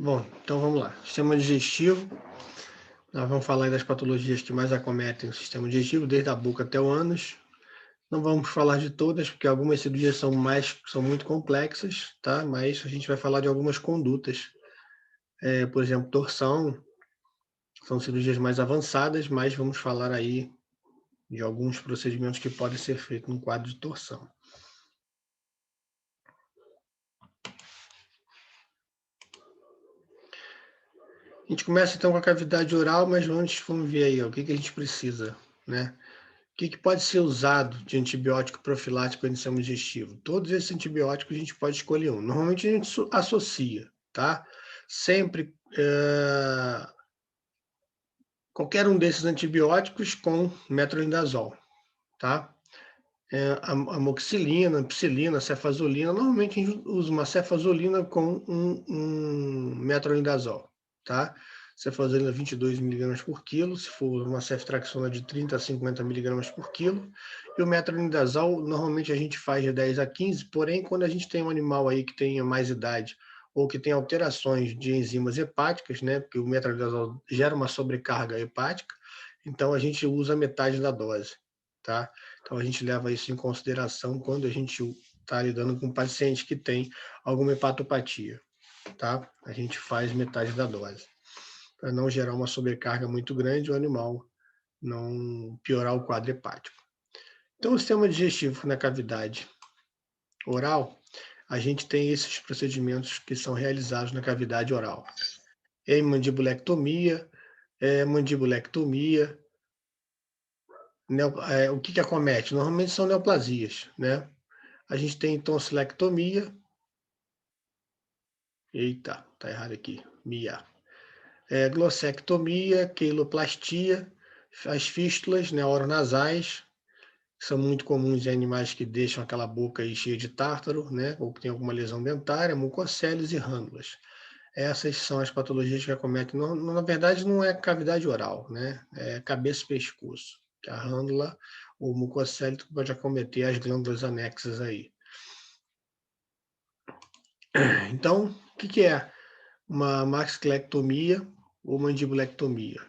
Bom, então vamos lá. Sistema digestivo. Nós vamos falar aí das patologias que mais acometem o sistema digestivo, desde a boca até o ânus. Não vamos falar de todas, porque algumas cirurgias são muito complexas, tá? Mas a gente vai falar de algumas condutas. Por exemplo, torção, são cirurgias mais avançadas, mas vamos falar aí de alguns procedimentos que podem ser feitos no quadro de torção. A gente começa então com a cavidade oral, mas antes vamos ver aí ó, o que a gente precisa, né? O que pode ser usado de antibiótico profilático no sistema digestivo? Todos esses antibióticos a gente pode escolher um. Normalmente a gente associa, tá? Sempre qualquer um desses antibióticos com metronidazol, tá? Amoxicilina, ampicilina, cefazolina. Normalmente a gente usa uma cefazolina com um metronidazol, tá? Cefazolina 22 mg por quilo, se for uma ceftriaxona de 30 a 50 mg por quilo. E o metronidazol, normalmente a gente faz de 10 a 15, porém, quando a gente tem um animal aí que tenha mais idade ou que tem alterações de enzimas hepáticas, né? Porque o metronidazol gera uma sobrecarga hepática, então a gente usa metade da dose, tá? Então, a gente leva isso em consideração quando a gente está lidando com um paciente que tem alguma hepatopatia, tá? A gente faz metade da dose, para não gerar uma sobrecarga muito grande e o animal não piorar o quadro hepático. Então, o sistema digestivo na cavidade oral, a gente tem esses procedimentos que são realizados na cavidade oral. Mandibulectomia, mandibulectomia. O que acomete? Normalmente são neoplasias, né? A gente tem tonsilectomia. Eita, tá errado aqui. Mia. Glossectomia, queiloplastia, as fístulas, né, oronasais, que são muito comuns em animais que deixam aquela boca aí cheia de tártaro, né, ou que tem alguma lesão dentária, mucoceles e rândulas. Essas são as patologias que acometem. Na verdade, não é cavidade oral, né? É cabeça e pescoço. Que a rândula ou mucocele pode acometer as glândulas anexas aí. Então, o que é uma maxilectomia ou mandibulectomia?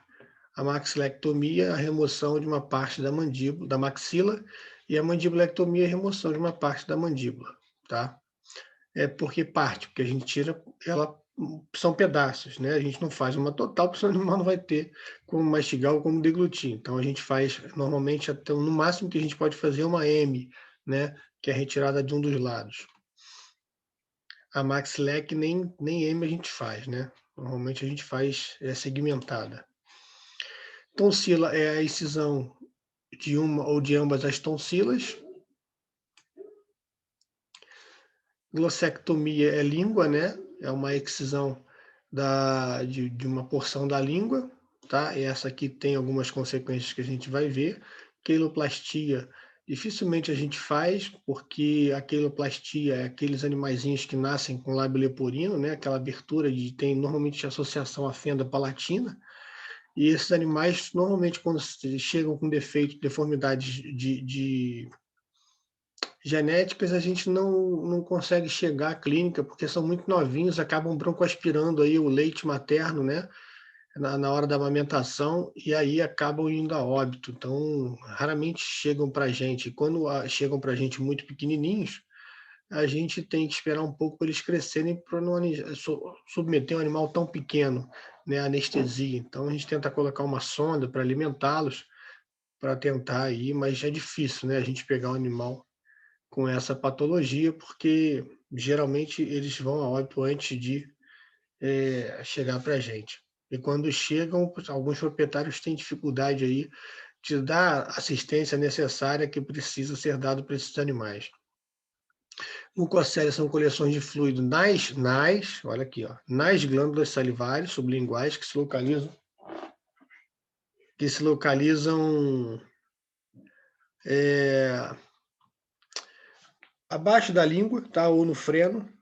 A maxilectomia é a remoção de uma parte da mandíbula, da maxila, e a mandibulectomia é a remoção de uma parte da mandíbula, tá? Porque parte, porque a gente tira ela, são pedaços, né? A gente não faz uma total, porque o animal não vai ter como mastigar ou como deglutir. Então a gente faz normalmente até no máximo que a gente pode fazer uma M, né? Que é a retirada de um dos lados. A maxilec nem M a gente faz, né? Normalmente a gente faz segmentada. Tonsila é a excisão de uma ou de ambas as tonsilas. Glossectomia é língua, né? É uma excisão de uma porção da língua, tá? E essa aqui tem algumas consequências que a gente vai ver. Queiloplastia, dificilmente a gente faz, porque a queiloplastia é aqueles animaizinhos que nascem com lábio leporino, né? Aquela abertura tem normalmente associação à fenda palatina. E esses animais, normalmente, quando chegam com defeito, deformidades de genéticas, a gente não consegue chegar à clínica, porque são muito novinhos, acabam broncoaspirando aí o leite materno, né? Na hora da amamentação, e aí acabam indo a óbito. Então, raramente chegam para a gente. Quando chegam para a gente muito pequenininhos, a gente tem que esperar um pouco para eles crescerem para não submeter um animal tão pequeno, né, à anestesia. Então, a gente tenta colocar uma sonda para alimentá-los, para tentar aí, mas é difícil, né, a gente pegar um animal com essa patologia, porque geralmente eles vão a óbito antes de chegar para a gente. E quando chegam, alguns proprietários têm dificuldade aí de dar a assistência necessária que precisa ser dado para esses animais. Mucocélias são coleções de fluido olha aqui, ó, nas glândulas salivares sublinguais que se localizam abaixo da língua, tá, ou no freno.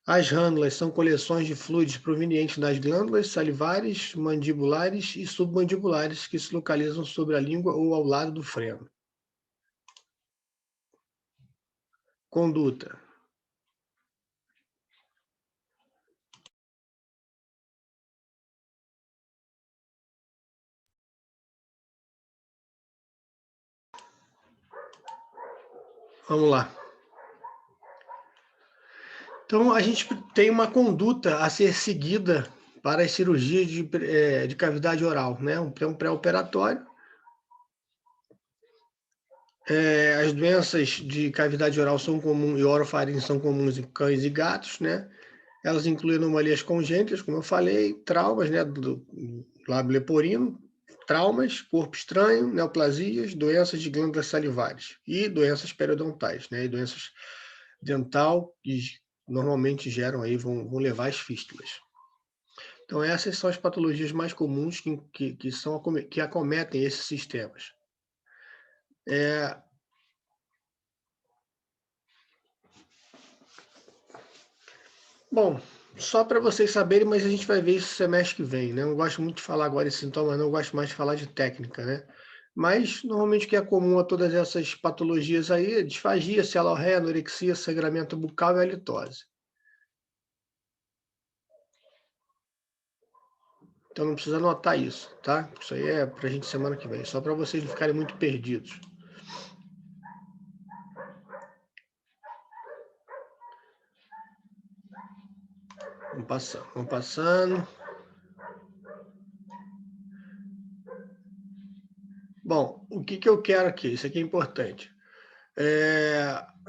As rândulas são coleções de fluidos provenientes das glândulas salivares, mandibulares e submandibulares que se localizam sobre a língua ou ao lado do freno. Conduta. Vamos lá. Então, a gente tem uma conduta a ser seguida para as cirurgias de cavidade oral, né? Um pré-operatório. As doenças de cavidade oral são comuns, e orofaringe são comuns em cães e gatos, né? Elas incluem anomalias congênitas, como eu falei, traumas, né, do lábio leporino, traumas, corpo estranho, neoplasias, doenças de glândulas salivares e doenças periodontais, né, e doenças dental que normalmente geram aí, vão levar às fístulas. Então, essas são as patologias mais comuns que acometem esses sistemas. Bom, só para vocês saberem, mas a gente vai ver isso semestre que vem, né? Eu não gosto muito de falar agora de sintomas, não, eu gosto mais de falar de técnica, né? Mas, normalmente, o que é comum a todas essas patologias aí é disfagia, celorreia, anorexia, sangramento bucal e halitose. Então, não precisa anotar isso, tá? Isso aí é para a gente semana que vem, só para vocês não ficarem muito perdidos. Vamos passando, vamos passando. Bom, o que eu quero aqui? Isso aqui é importante.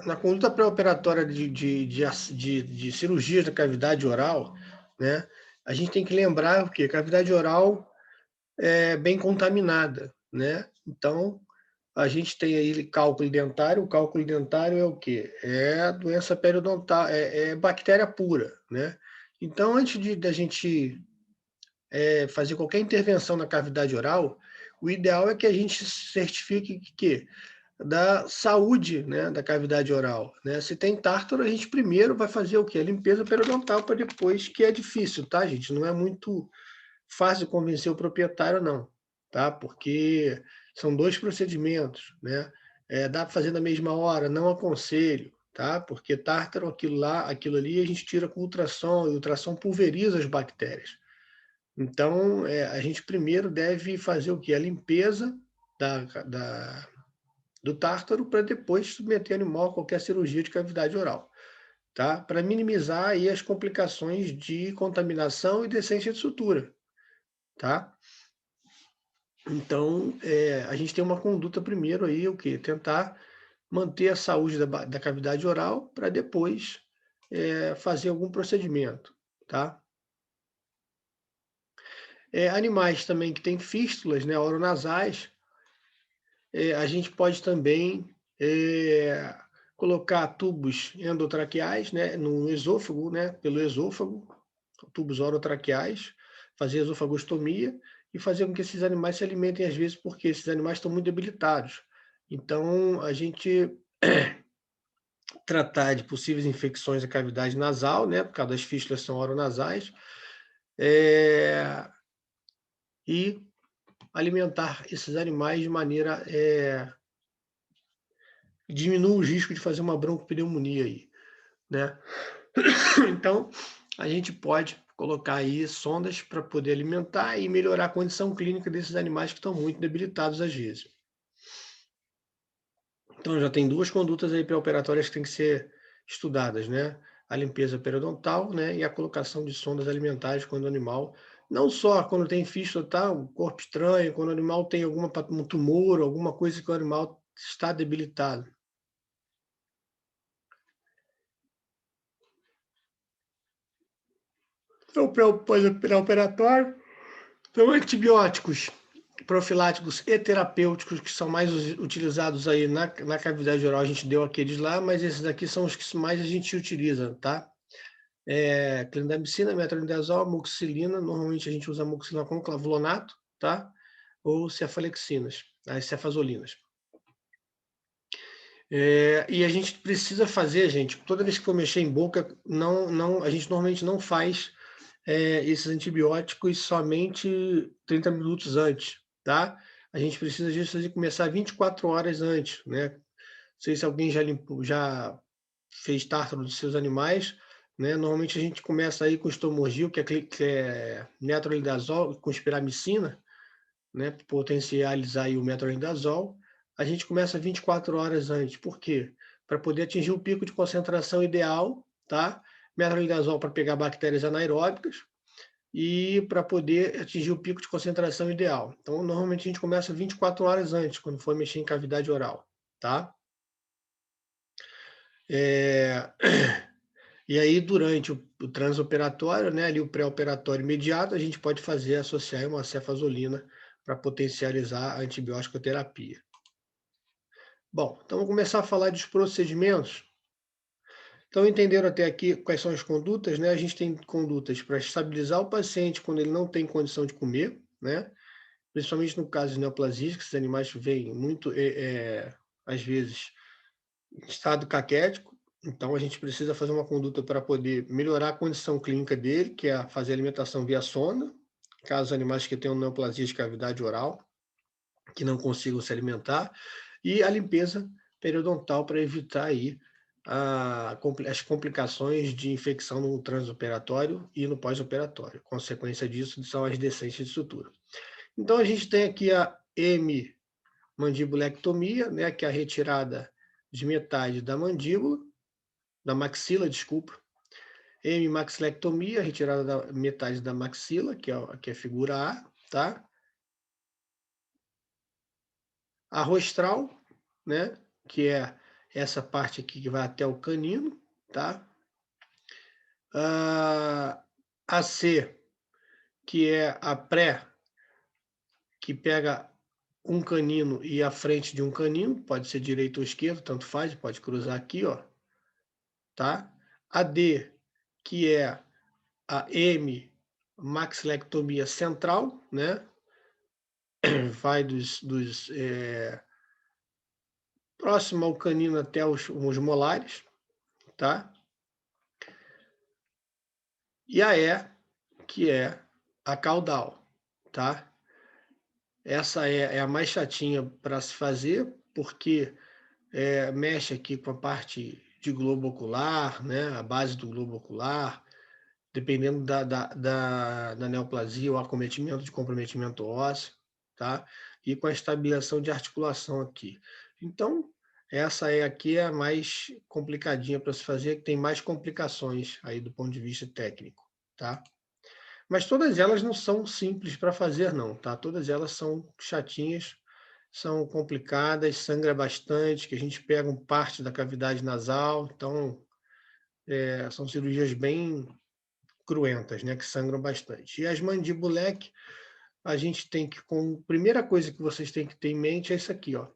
Na conduta pré-operatória de cirurgias da cavidade oral, né, a gente tem que lembrar que a cavidade oral é bem contaminada, né? Então, a gente tem aí cálculo dentário. O cálculo dentário é o quê? É doença periodontal, é bactéria pura, né? Então, antes da gente fazer qualquer intervenção na cavidade oral, o ideal é que a gente certifique que da saúde, né, da cavidade oral, né? Se tem tártaro, a gente primeiro vai fazer o quê? A limpeza periodontal para depois, que é difícil, tá, gente? Não é muito fácil convencer o proprietário, não, tá? Porque são 2 procedimentos, né? Dá para fazer na mesma hora? Não aconselho, tá? Porque tártaro, aquilo lá, aquilo ali, a gente tira com ultrassom, e o ultrassom pulveriza as bactérias. Então, a gente primeiro deve fazer o quê? A limpeza do tártaro para depois submeter o animal a qualquer cirurgia de cavidade oral, tá? Para minimizar aí as complicações de contaminação e decência de sutura, tá? Então, a gente tem uma conduta primeiro aí, o quê? Tentar manter a saúde da cavidade oral para depois fazer algum procedimento, tá? Animais também que têm fístulas, né, oronasais, a gente pode também colocar tubos endotraqueais, né, no esôfago, né, pelo esôfago, tubos orotraqueais, fazer esofagostomia e fazer com que esses animais se alimentem às vezes, porque esses animais estão muito debilitados. Então, a gente tratar de possíveis infecções da cavidade nasal, né, por causa das fístulas são oronasais, e alimentar esses animais de maneira que diminua os riscos de fazer uma broncopneumonia aí, né? Então, a gente pode colocar aí sondas para poder alimentar e melhorar a condição clínica desses animais que estão muito debilitados às vezes. Então, já tem 2 condutas aí pré-operatórias que têm que ser estudadas, né? A limpeza periodontal, né? E a colocação de sondas alimentares quando o animal, não só quando tem fístula, tá? O corpo estranho, quando o animal tem um tumor, alguma coisa que o animal está debilitado. Então, pré-operatório, então, antibióticos profiláticos e terapêuticos, que são mais utilizados aí na cavidade oral, a gente deu aqueles lá, mas esses aqui são os que mais a gente utiliza, tá? Clindamicina, metronidazol, amoxicilina, normalmente a gente usa amoxicilina com clavulato, tá? Ou cefalexinas, as cefazolinas. E a gente precisa fazer, gente, toda vez que for mexer em boca, a gente normalmente não faz esses antibióticos somente 30 minutos antes, tá? A gente precisa disso de começar 24 horas antes, né? Não sei se alguém já fez tártaro dos seus animais, né? Normalmente a gente começa aí com estomorgil, que é metronidazol com espiramicina, né? Potencializar aí o metronidazol. A gente começa 24 horas antes. Por quê? para poder atingir o pico de concentração ideal, tá? Metronidazol para pegar bactérias anaeróbicas e para poder atingir o pico de concentração ideal. Então, normalmente a gente começa 24 horas antes, quando for mexer em cavidade oral, tá? E aí, durante o transoperatório, né, ali o pré-operatório imediato, a gente pode associar uma cefazolina para potencializar a antibiótico terapia. Bom, então vamos começar a falar dos procedimentos. Então, entenderam até aqui quais são as condutas, né? A gente tem condutas para estabilizar o paciente quando ele não tem condição de comer, né? Principalmente no caso de neoplasias, que esses animais vêm muito, às vezes, em estado caquético. Então, a gente precisa fazer uma conduta para poder melhorar a condição clínica dele, que é fazer alimentação via sonda, caso animais que tenham neoplasia de cavidade oral, que não consigam se alimentar, e a limpeza periodontal para evitar aí as complicações de infecção no transoperatório e no pós-operatório. Consequência disso são as descentes de sutura. Então, a gente tem aqui a hemimandibulectomia, né, que é a retirada de metade da mandíbula, da maxila, desculpa. Hemimaxilectomia, retirada da metade da maxila, que é a figura A, tá? A rostral, né, que é essa parte aqui que vai até o canino, tá? A C, que é a pré, que pega um canino e a frente de um canino, pode ser direito ou esquerdo, tanto faz, pode cruzar aqui, ó, tá? A D, que é a M, maxilectomia central, né? Vai próximo ao canino até os molares, tá? E a E, que é a caudal, tá? Essa é a mais chatinha para se fazer, porque mexe aqui com a parte de globo ocular, né? A base do globo ocular, dependendo da neoplasia ou acometimento de comprometimento ósseo, tá? E com a estabilização de articulação aqui. Então, essa aqui é a mais complicadinha para se fazer, que tem mais complicações aí do ponto de vista técnico, tá? Mas todas elas não são simples para fazer, não, tá? Todas elas são chatinhas, são complicadas, sangra bastante, que a gente pega parte da cavidade nasal, então são cirurgias bem cruentas, né, que sangram bastante. E as mandibulec, a gente tem que, primeira coisa que vocês têm que ter em mente é isso aqui, ó,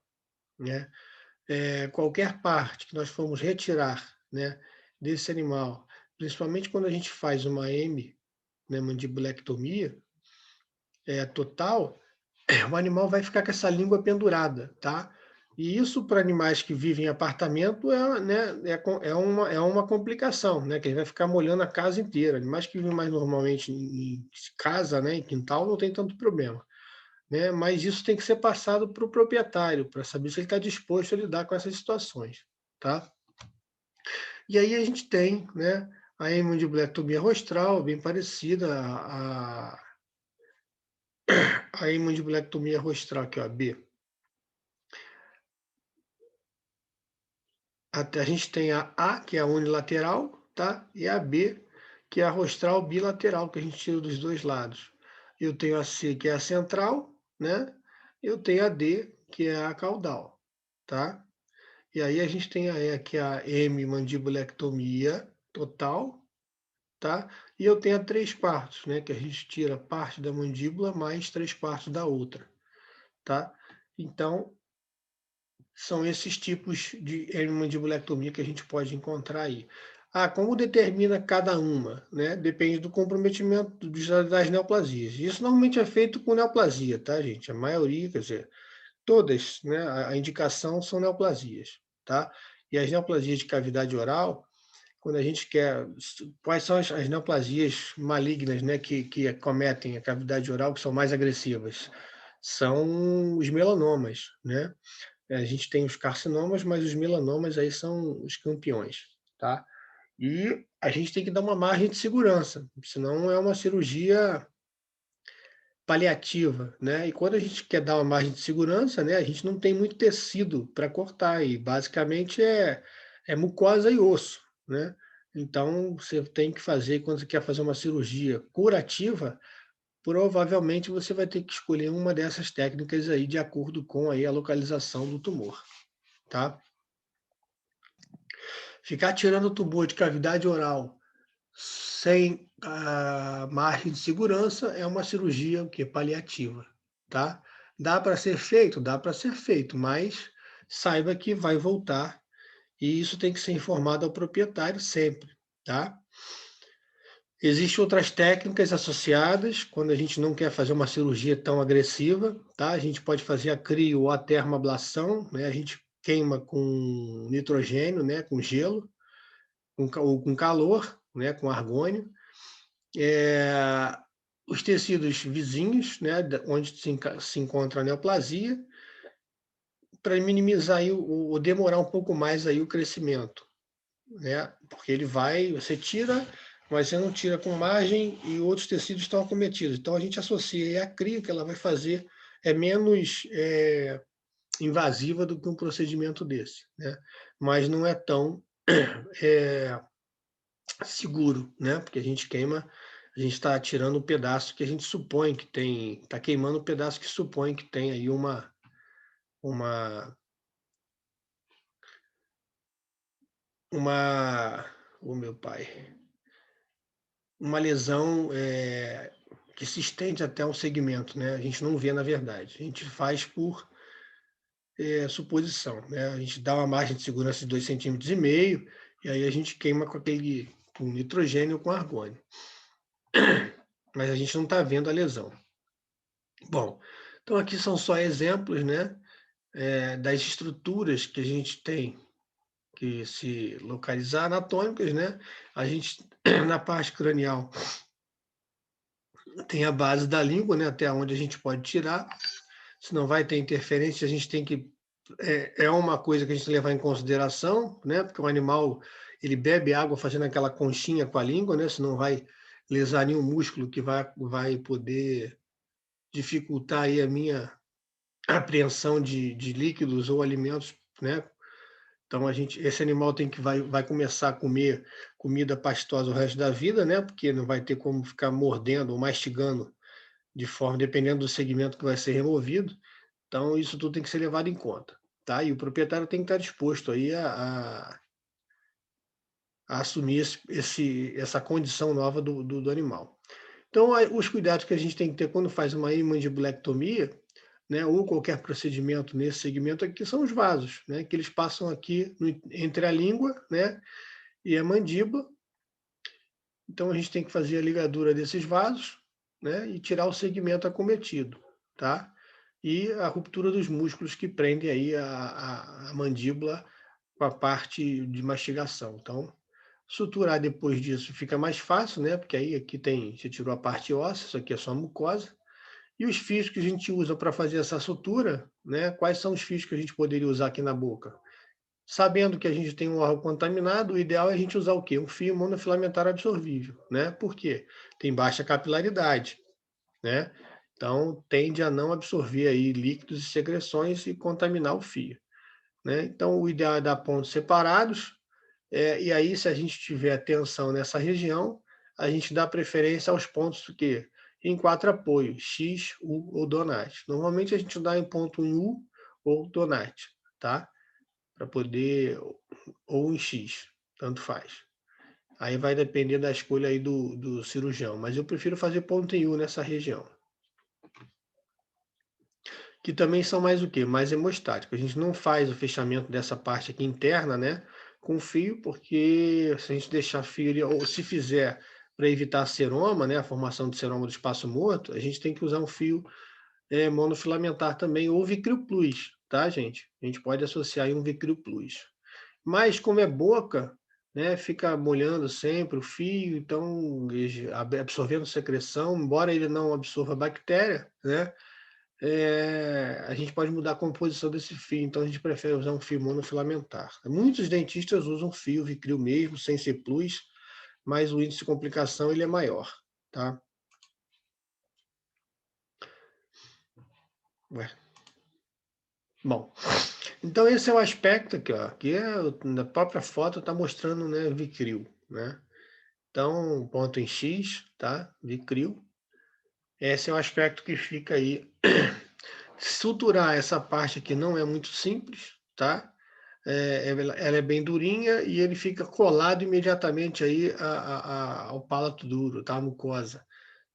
né? Qualquer parte que nós formos retirar, né, desse animal, principalmente quando a gente faz uma né, mandibulectomia total, o animal vai ficar com essa língua pendurada, tá? E isso para animais que vivem em apartamento é uma complicação, né? Que ele vai ficar molhando a casa inteira. Animais que vivem mais normalmente em casa, né, em quintal, não tem tanto problema, né? Mas isso tem que ser passado para o proprietário, para saber se ele está disposto a lidar com essas situações, tá? E aí a gente tem, né, a hemandibulectomia rostral, bem parecida a hemandibulectomia rostral, que é a B. A gente tem a A, que é a unilateral, tá? E a B, que é a rostral bilateral, que a gente tira dos dois lados. Eu tenho a C, que é a central, né? Eu tenho a D, que é a caudal, tá? E aí a gente tem a E, que é a hemimandibulectomia total, tá? E eu tenho a 3/4, né? Que a gente tira parte da mandíbula mais 3/4 da outra, tá? Então, são esses tipos de hemimandibulectomia que a gente pode encontrar aí. Como determina cada uma? Né? Depende do comprometimento das neoplasias. Isso normalmente é feito com neoplasia, tá, gente? A maioria, quer dizer, todas, né? A indicação são neoplasias, tá? E as neoplasias de cavidade oral, quando a gente quer... Quais são as neoplasias malignas, né, que acometem a cavidade oral, que são mais agressivas? São os melanomas, né? A gente tem os carcinomas, mas os melanomas aí são os campeões, tá? E a gente tem que dar uma margem de segurança, senão é uma cirurgia paliativa, né? E quando a gente quer dar uma margem de segurança, né, a gente não tem muito tecido para cortar e basicamente é mucosa e osso, né? Então você tem que fazer, quando você quer fazer uma cirurgia curativa, provavelmente você vai ter que escolher uma dessas técnicas aí de acordo com aí a localização do tumor, tá? Ficar tirando o tumor de cavidade oral sem a margem de segurança é uma cirurgia o quê? Paliativa, tá? Dá para ser feito? Dá para ser feito, mas saiba que vai voltar e isso tem que ser informado ao proprietário sempre, tá? Existem outras técnicas associadas, quando a gente não quer fazer uma cirurgia tão agressiva, tá? A gente pode fazer a crio ou a termoablação, né? A gente queima com nitrogênio, né? Com gelo, ou com calor, né? Com argônio. Os tecidos vizinhos, né? Onde se encontra a neoplasia, para minimizar aí ou demorar um pouco mais aí o crescimento, né? Porque você tira, mas você não tira com margem e outros tecidos estão acometidos. Então a gente associa a crio que ela vai fazer é menos invasiva do que um procedimento desse, né? Mas não é tão seguro, né? Porque a gente queima, a gente está tirando um pedaço que a gente supõe que tem, está queimando um pedaço que supõe que tem aí uma, o meu pai, uma lesão que se estende até um segmento, né? A gente não vê na verdade, a gente faz por suposição, né? A gente dá uma margem de segurança de 2,5 cm e aí a gente queima com nitrogênio ou com argônio. Mas a gente não está vendo a lesão. Bom, então aqui são só exemplos, né, das estruturas que a gente tem que se localizar, anatômicas, né? A gente, na parte cranial, tem a base da língua, né, até onde a gente pode tirar, se não vai ter interferência, a gente tem que... É uma coisa que a gente tem que levar em consideração, né, porque o animal, ele bebe água fazendo aquela conchinha com a língua, né, senão vai lesar nenhum músculo que vai poder dificultar aí a minha apreensão de líquidos ou alimentos, né? Então esse animal vai começar a comer comida pastosa o resto da vida, né? Porque não vai ter como ficar mordendo ou mastigando de forma, dependendo do segmento que vai ser removido. Então isso tudo tem que ser levado em conta, tá? E o proprietário tem que estar disposto aí a assumir essa condição nova do animal. Então, os cuidados que a gente tem que ter quando faz uma hemandibulectomia, né, ou qualquer procedimento nesse segmento aqui, são os vasos, né, que eles passam aqui entre a língua, né, e a mandíbula. Então, a gente tem que fazer a ligadura desses vasos, né, e tirar o segmento acometido, tá? E a ruptura dos músculos que prendem aí a mandíbula com a parte de mastigação. Então, suturar depois disso fica mais fácil, né? Porque aí aqui você tirou a parte óssea, isso aqui é só mucosa. E os fios que a gente usa para fazer essa sutura, né? Quais são os fios que a gente poderia usar aqui na boca? Sabendo que a gente tem um órgão contaminado, o ideal é a gente usar o quê? Um fio monofilamentar absorvível, né? Por quê? Tem baixa capilaridade, né? Então, tende a não absorver aí líquidos e secreções e contaminar o fio, né? Então, o ideal é dar pontos separados, e aí, se a gente tiver tensão nessa região, a gente dá preferência aos pontos do quê? Em 4 apoios, X, U ou DONAT. Normalmente a gente dá em ponto em U ou DONAT, tá? Para poder, ou em X, tanto faz. Aí vai depender da escolha aí do cirurgião, mas eu prefiro fazer ponto em U nessa região. Que também são mais o quê? Mais hemostáticos. A gente não faz o fechamento dessa parte aqui interna, né? Com fio, porque se a gente deixar fio, ou se fizer para evitar seroma, né? A formação de seroma do espaço morto, a gente tem que usar um fio monofilamentar também, ou Vicryl Plus, tá, gente? A gente pode associar aí um Vicryl Plus. Mas como é boca, né? Fica molhando sempre o fio, então absorvendo secreção, embora ele não absorva bactéria, né? A gente pode mudar a composição desse fio, então a gente prefere usar um fio monofilamentar. Muitos dentistas usam fio Vicryl mesmo, sem ser plus, mas o índice de complicação ele é maior, tá? Ué. Bom, então esse é o aspecto aqui, ó. Aqui na própria foto está mostrando, né, Vicril, né? Então, ponto em X, tá? Vicril. Esse é o aspecto que fica aí. Suturar essa parte aqui não é muito simples, tá? Ela é bem durinha e ele fica colado imediatamente aí ao palato duro, tá? A mucosa.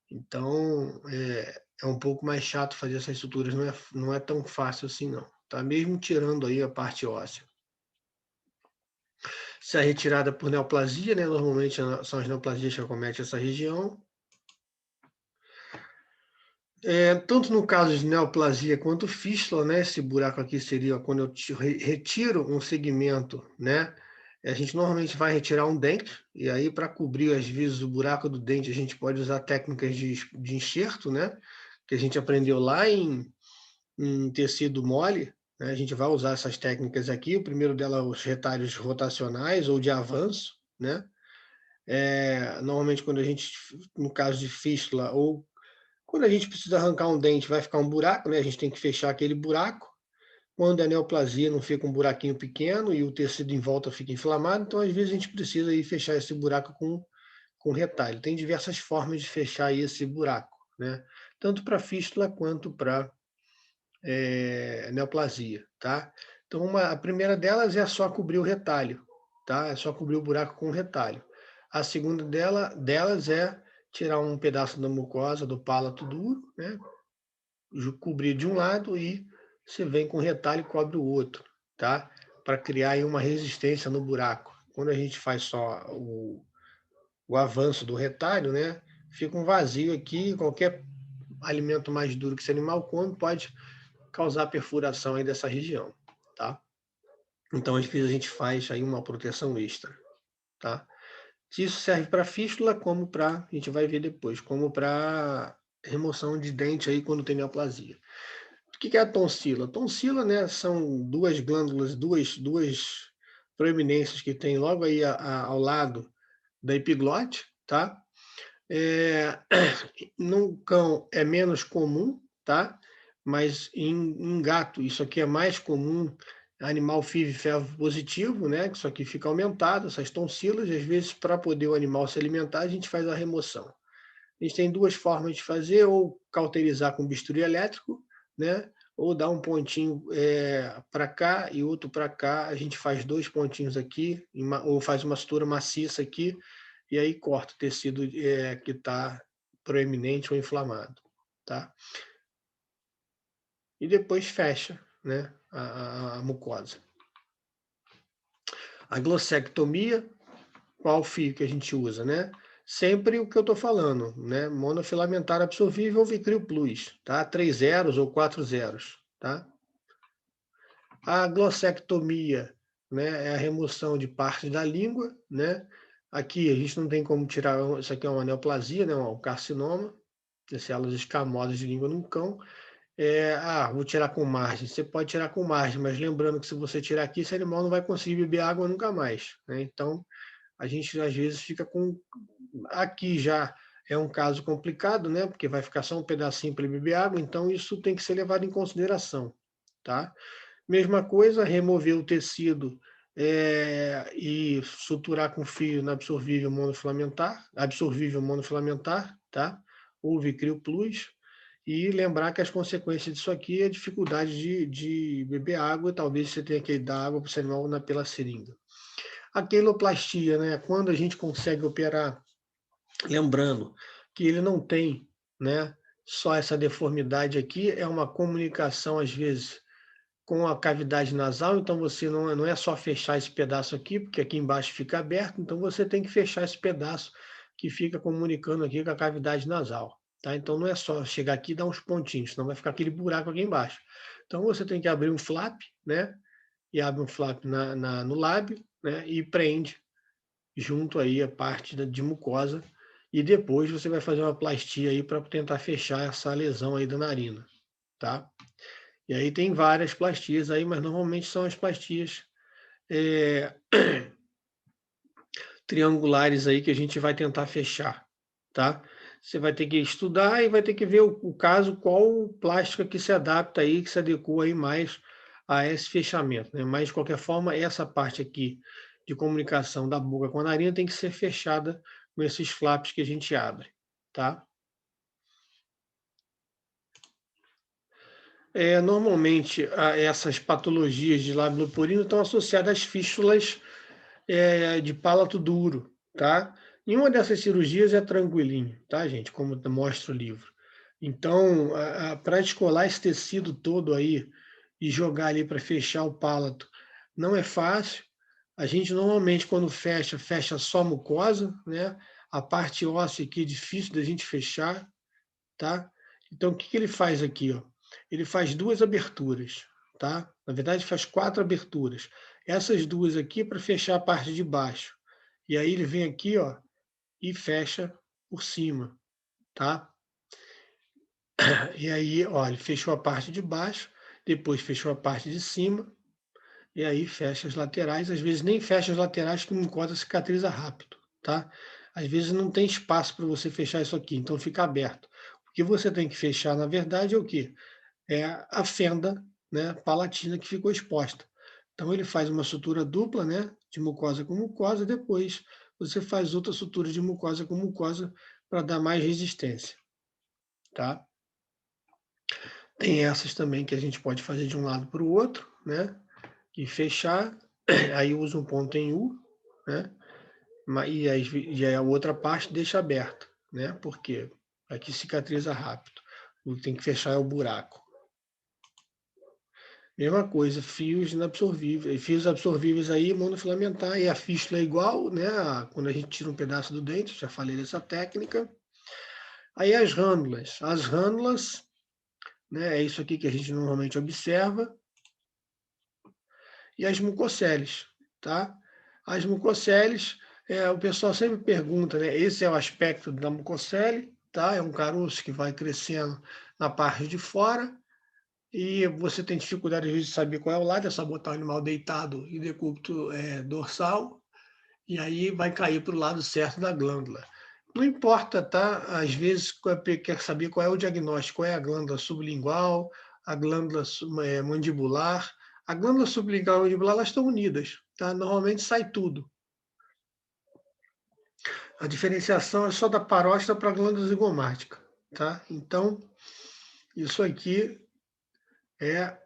Então, é um pouco mais chato fazer essas suturas, não é tão fácil assim não, tá? Mesmo tirando aí a parte óssea. Se é retirada por neoplasia, né? Normalmente são as neoplasias que acometem essa região. Tanto no caso de neoplasia quanto fístula, né? Esse buraco aqui seria quando eu retiro um segmento, né? A gente normalmente vai retirar um dente, e aí para cobrir às vezes o buraco do dente, a gente pode usar técnicas de enxerto, né? Que a gente aprendeu lá em tecido mole, né? A gente vai usar essas técnicas aqui. O primeiro dela, os retalhos rotacionais ou de avanço, né? Normalmente quando a gente, no caso de fístula ou quando a gente precisa arrancar um dente, vai ficar um buraco, né? A gente tem que fechar aquele buraco. Quando é neoplasia, não fica um buraquinho pequeno e o tecido em volta fica inflamado, então às vezes a gente precisa aí fechar esse buraco com retalho. Tem diversas formas de fechar esse buraco, né? Tanto para fístula quanto para neoplasia, tá? Então a primeira delas é só cobrir o retalho, tá? É só cobrir o buraco com retalho. A segunda delas é tirar um pedaço da mucosa do palato duro, né? Cobrir de um lado e você vem com retalho e cobre o outro, tá? Para criar aí uma resistência no buraco. Quando a gente faz só o avanço do retalho, né? Fica um vazio aqui, qualquer alimento mais duro que esse animal come pode causar perfuração aí dessa região, tá? Então, às vezes a gente faz aí uma proteção extra, tá? Isso serve para fístula, como para, a gente vai ver depois, como para remoção de dente aí quando tem neoplasia. O que é a tonsila? A tonsila, né, são duas glândulas, duas proeminências que tem logo aí ao lado da epiglote, tá? No cão é menos comum, tá? Mas em gato, isso aqui é mais comum, animal FIV-FeV positivo, né? Que isso aqui fica aumentado, essas tonsilas, e às vezes para poder o animal se alimentar, a gente faz a remoção. A gente tem duas formas de fazer, ou cauterizar com bisturi elétrico, né? Ou dar um pontinho para cá e outro para cá, a gente faz dois pontinhos aqui, ou faz uma sutura maciça aqui, e aí corta o tecido que está proeminente ou inflamado, tá? E depois fecha, né, a mucosa. A glossectomia, qual fio que a gente usa, né? Sempre o que eu estou falando, né? Monofilamentar absorvível ou Vicril Plus, tá? 3 zeros ou 4 zeros, tá? A glossectomia, né, é a remoção de parte da língua, né? Aqui a gente não tem como tirar, isso aqui é uma neoplasia, né, um carcinoma, de células escamosas de língua no cão. Vou tirar com margem. Você pode tirar com margem, mas lembrando que se você tirar aqui, esse animal não vai conseguir beber água nunca mais, né? Então, a gente às vezes fica com... Aqui já é um caso complicado, né? Porque vai ficar só um pedacinho para ele beber água, então isso tem que ser levado em consideração, tá? Mesma coisa, remover o tecido e suturar com fio na absorvível monofilamentar, tá? Ou Vicril Plus, e lembrar que as consequências disso aqui é a dificuldade de beber água, e talvez você tenha que dar água para o animal pela seringa. A queloplastia, né? Quando a gente consegue operar, lembrando que ele não tem, né, só essa deformidade aqui, é uma comunicação, às vezes, com a cavidade nasal, então você não é só fechar esse pedaço aqui, porque aqui embaixo fica aberto, então você tem que fechar esse pedaço que fica comunicando aqui com a cavidade nasal, tá? Então não é só chegar aqui e dar uns pontinhos, senão vai ficar aquele buraco aqui embaixo. Então você tem que abrir um flap, né? E abre um flap no lábio, né? E prende junto aí a parte de mucosa, e depois você vai fazer uma plastia aí para tentar fechar essa lesão aí da narina, tá? E aí tem várias plastias aí, mas normalmente são as plastias triangulares aí que a gente vai tentar fechar, tá? você vai ter que estudar e vai ter que ver o caso, qual plástico que se adapta aí, que se adequa aí mais a esse fechamento, né? Mas, de qualquer forma, essa parte aqui de comunicação da boca com a narina tem que ser fechada com esses flaps que a gente abre, tá? Normalmente, essas patologias de lábio leporino estão associadas às fístulas de palato duro, tá? E uma dessas cirurgias é tranquilinho, tá, gente? Como mostra o livro. Então, para descolar esse tecido todo aí e jogar ali para fechar o palato, não é fácil. A gente normalmente, quando fecha, fecha só a mucosa, né? A parte óssea aqui é difícil da gente fechar, tá? Então, o que que ele faz aqui, ó? Ele faz duas aberturas, tá? Na verdade, faz 4 aberturas. Essas duas aqui para fechar a parte de baixo. E aí ele vem aqui, ó, e fecha por cima, tá? E aí, ó, ele fechou a parte de baixo, depois fechou a parte de cima, e aí fecha as laterais. Às vezes nem fecha as laterais, que a mucosa cicatriza rápido, tá? Às vezes não tem espaço para você fechar isso aqui, então fica aberto. O que você tem que fechar, na verdade, é o quê? É a fenda, né, palatina que ficou exposta. Então ele faz uma sutura dupla, né, de mucosa com mucosa, depois você faz outra sutura de mucosa com mucosa para dar mais resistência, tá? Tem essas também que a gente pode fazer de um lado para o outro, né, e fechar, aí usa um ponto em U, né, e aí a outra parte deixa aberta, né, porque aqui cicatriza rápido. O que tem que fechar é o buraco. Mesma coisa, fios inabsorvíveis, fios absorvíveis aí, monofilamentar, e a fístula é igual, né? Quando a gente tira um pedaço do dente, já falei dessa técnica. Aí as rânulas, né? É isso aqui que a gente normalmente observa, e as mucoceles, tá? As mucoceles, o pessoal sempre pergunta, né? Esse é o aspecto da mucocele, tá? É um caroço que vai crescendo na parte de fora, e você tem dificuldade, às vezes, de saber qual é o lado, é só botar o animal deitado e decúbito dorsal, e aí vai cair para o lado certo da glândula. Não importa, tá? Às vezes quer saber qual é o diagnóstico, qual é a glândula sublingual, a glândula mandibular. A glândula sublingual e mandibular, elas estão unidas, tá? Normalmente sai tudo. A diferenciação é só da parótida para a glândula zigomática, tá? Então, isso aqui é.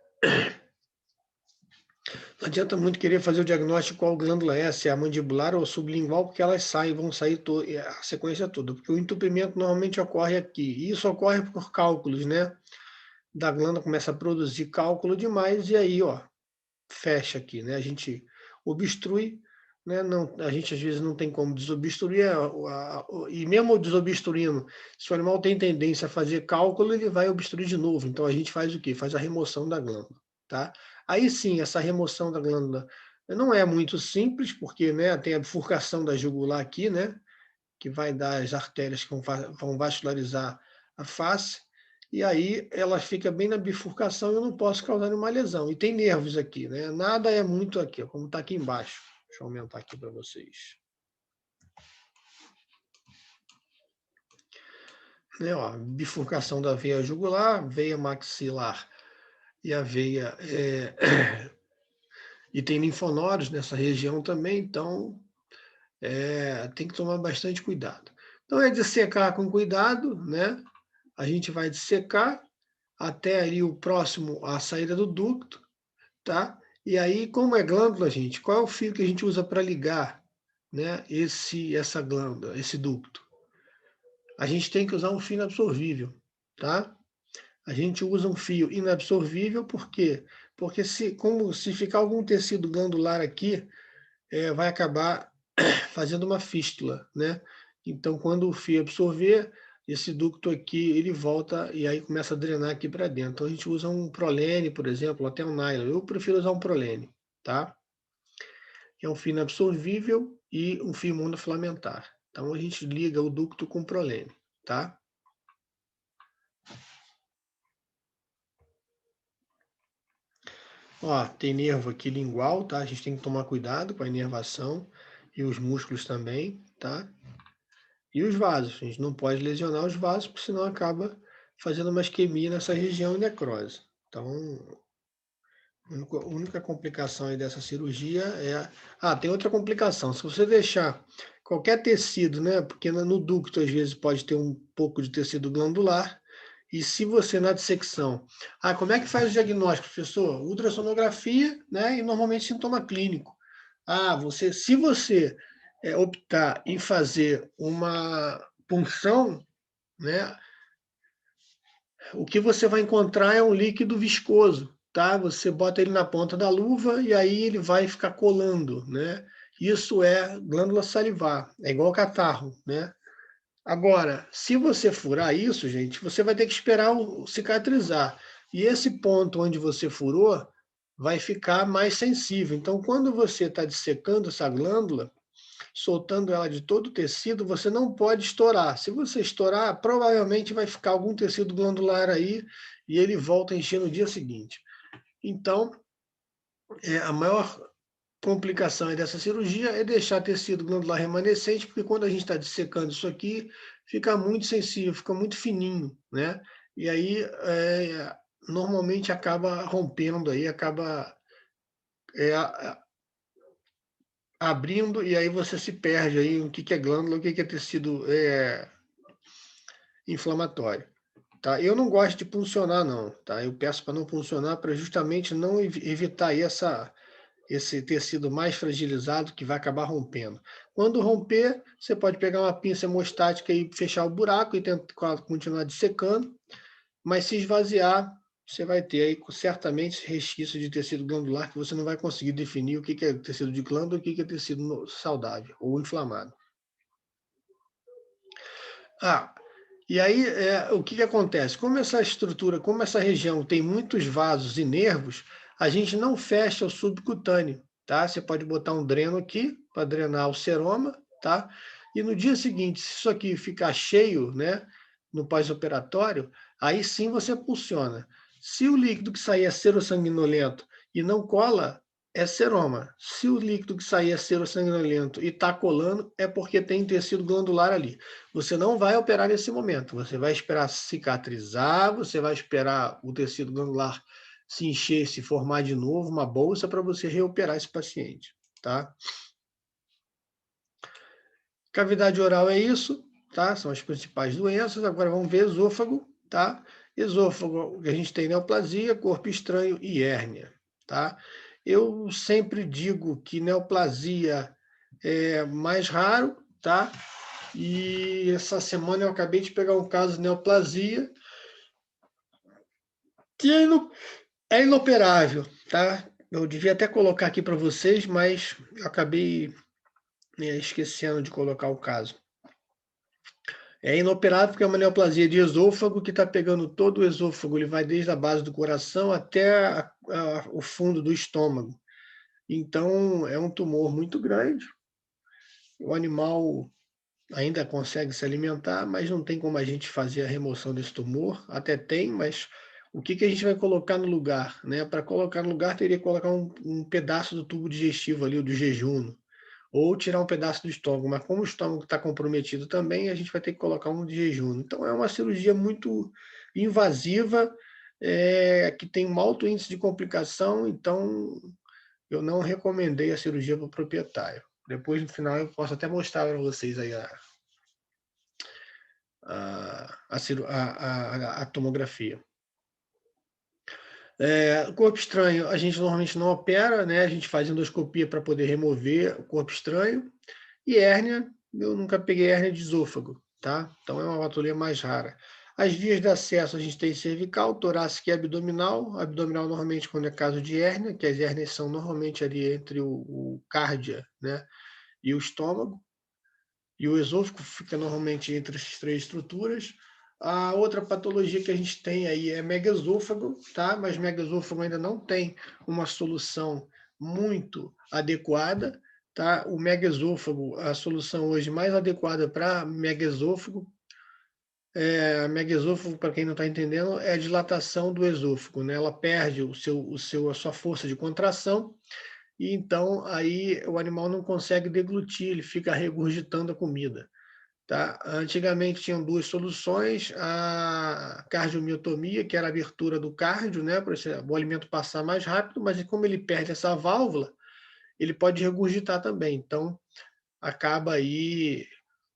Não adianta muito querer fazer o diagnóstico qual glândula é, se é a mandibular ou sublingual, porque elas saem, vão sair a sequência toda. Porque o entupimento normalmente ocorre aqui. E isso ocorre por cálculos, né? Da glândula começa a produzir cálculo demais e aí, ó, fecha aqui, né? A gente obstrui, né? Não, a gente às vezes não tem como desobstruir, e mesmo desobstruindo, se o animal tem tendência a fazer cálculo, ele vai obstruir de novo. Então a gente faz o quê? Faz a remoção da glândula, tá? Aí sim, essa remoção da glândula não é muito simples, porque, né, tem a bifurcação da jugular aqui, né? Que vai dar as artérias que vão vascularizar a face, e aí ela fica bem na bifurcação e eu não posso causar nenhuma lesão. E tem nervos aqui, né? Nada é muito aqui, ó, como está aqui embaixo. Deixa eu aumentar aqui para vocês. Né, ó, bifurcação da veia jugular, veia maxilar e a veia. E tem linfonodos nessa região também, então tem que tomar bastante cuidado. Então é dissecar com cuidado, né? A gente vai dissecar até ali o próximo, a saída do ducto, tá? E aí, como é glândula, gente, qual é o fio que a gente usa para ligar, né, essa glândula, esse ducto? A gente tem que usar um fio inabsorvível, tá? A gente usa um fio inabsorvível por quê? Porque se ficar algum tecido glandular aqui, vai acabar fazendo uma fístula, né? Então, quando o fio absorver, esse ducto aqui, ele volta e aí começa a drenar aqui para dentro. Então, a gente usa um prolene, por exemplo, até um nylon. Eu prefiro usar um prolene, tá? É um fio inabsorvível e um fio monofilamentar. Então, a gente liga o ducto com prolene, tá? Ó, tem nervo aqui lingual, tá? A gente tem que tomar cuidado com a inervação e os músculos também, tá? E os vasos, a gente não pode lesionar os vasos, porque senão acaba fazendo uma isquemia nessa região e necrose. Então, a única complicação aí dessa cirurgia é... Ah, tem outra complicação. Se você deixar qualquer tecido, né? Porque no ducto, às vezes, pode ter um pouco de tecido glandular. E se você, na dissecção... Ah, como é que faz o diagnóstico, professor? Ultrassonografia, né? E normalmente sintoma clínico. Ah, se você optar em fazer uma punção, né? O que você vai encontrar é um líquido viscoso, tá? Você bota ele na ponta da luva e aí ele vai ficar colando, né? Isso é glândula salivar, é igual catarro, né? Agora, se você furar isso, gente, você vai ter que esperar cicatrizar. E esse ponto onde você furou vai ficar mais sensível. Então, quando você está dissecando essa glândula, soltando ela de todo o tecido, você não pode estourar. Se você estourar, provavelmente vai ficar algum tecido glandular aí e ele volta a encher no dia seguinte. Então, a maior complicação dessa cirurgia é deixar tecido glandular remanescente, porque quando a gente está dissecando isso aqui, fica muito sensível, fica muito fininho, né? E aí, normalmente acaba rompendo aí, acaba abrindo, e aí você se perde aí o que é glândula, o que é tecido inflamatório. Tá? Eu não gosto de puncionar, não. Tá? Eu peço para não puncionar para justamente não evitar aí esse tecido mais fragilizado que vai acabar rompendo. Quando romper, você pode pegar uma pinça hemostática e fechar o buraco e tentar continuar dissecando, mas se esvaziar, você vai ter aí certamente resquício de tecido glandular que você não vai conseguir definir o que é tecido de glândula e o que é tecido saudável ou inflamado. Ah, e aí o que acontece? Como essa estrutura, como essa região tem muitos vasos e nervos, a gente não fecha o subcutâneo, tá? Você pode botar um dreno aqui para drenar o seroma, tá? E no dia seguinte, se isso aqui ficar cheio, né, no pós-operatório, aí sim você pulsiona. Se o líquido que sair é serossanguinolento e não cola, é seroma. Se o líquido que sair é serossanguinolento e está colando, é porque tem tecido glandular ali. Você não vai operar nesse momento, você vai esperar cicatrizar, você vai esperar o tecido glandular se encher, se formar de novo, uma bolsa para você reoperar esse paciente, tá? Cavidade oral é isso, tá? São as principais doenças. Agora vamos ver esôfago, tá? Esôfago, a gente tem neoplasia, corpo estranho e hérnia, tá? Eu sempre digo que neoplasia é mais raro, tá? E essa semana eu acabei de pegar um caso de neoplasia que é inoperável, tá? Eu devia até colocar aqui para vocês, mas eu acabei esquecendo de colocar o caso. É inoperável porque é uma neoplasia de esôfago que está pegando todo o esôfago, ele vai desde a base do coração até o fundo do estômago. Então, é um tumor muito grande. O animal ainda consegue se alimentar, mas não tem como a gente fazer a remoção desse tumor. Até tem, mas o que a gente vai colocar no lugar? Né? Para colocar no lugar, teria que colocar um pedaço do tubo digestivo ali, do jejum, ou tirar um pedaço do estômago. Mas como o estômago está comprometido também, a gente vai ter que colocar um de jejum. Então, é uma cirurgia muito invasiva, que tem um alto índice de complicação, então eu não recomendei a cirurgia para o proprietário. Depois, no final, eu posso até mostrar para vocês aí a tomografia. Corpo estranho, a gente normalmente não opera, né? A gente faz endoscopia para poder remover o corpo estranho. E hérnia, eu nunca peguei hérnia de esôfago, tá? Então é uma patologia mais rara. As vias de acesso, a gente tem cervical, torácica e abdominal. Abdominal, normalmente, quando é caso de hérnia, que as hérnias são normalmente ali entre o cárdia, né, e o estômago. E o esôfago fica normalmente entre essas três estruturas. A outra patologia que a gente tem aí é megaesôfago, tá? Mas megaesôfago ainda não tem uma solução muito adequada, tá? O megaesôfago, a solução hoje mais adequada para megaesôfago, megaesôfago, para quem não está entendendo, é a dilatação do esôfago, né? Ela perde a sua força de contração e então aí o animal não consegue deglutir, ele fica regurgitando a comida. Tá? Antigamente tinham duas soluções, a cardiomiotomia, que era a abertura do cardio, né, para o alimento passar mais rápido, mas como ele perde essa válvula, ele pode regurgitar também. Então, acaba aí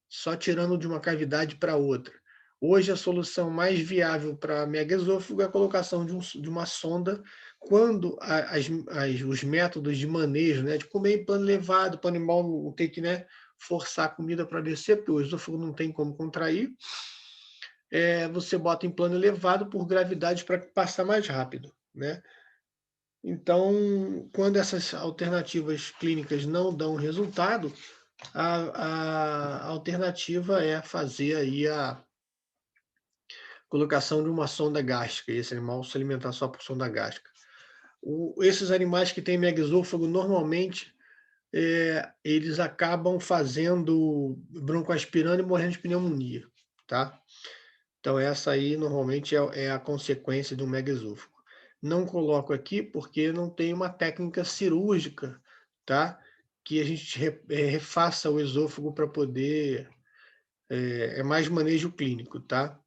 só tirando de uma cavidade para outra. Hoje, a solução mais viável para megaesôfago é a colocação de uma sonda quando os métodos de manejo, né, de comer em plano elevado, para o animal não ter que, né, forçar a comida para descer, porque o esôfago não tem como contrair, você bota em plano elevado por gravidade para passar mais rápido, né? Então, quando essas alternativas clínicas não dão resultado, a alternativa é fazer aí a colocação de uma sonda gástrica, e esse animal se alimentar só por sonda gástrica. Esses animais que têm megaesôfago, normalmente, eles acabam fazendo broncoaspirando e morrendo de pneumonia, tá? Então, essa aí, normalmente, é a consequência do megaesôfago. Não coloco aqui porque não tem uma técnica cirúrgica, tá? Que a gente refaça o esôfago para poder... É mais manejo clínico, tá?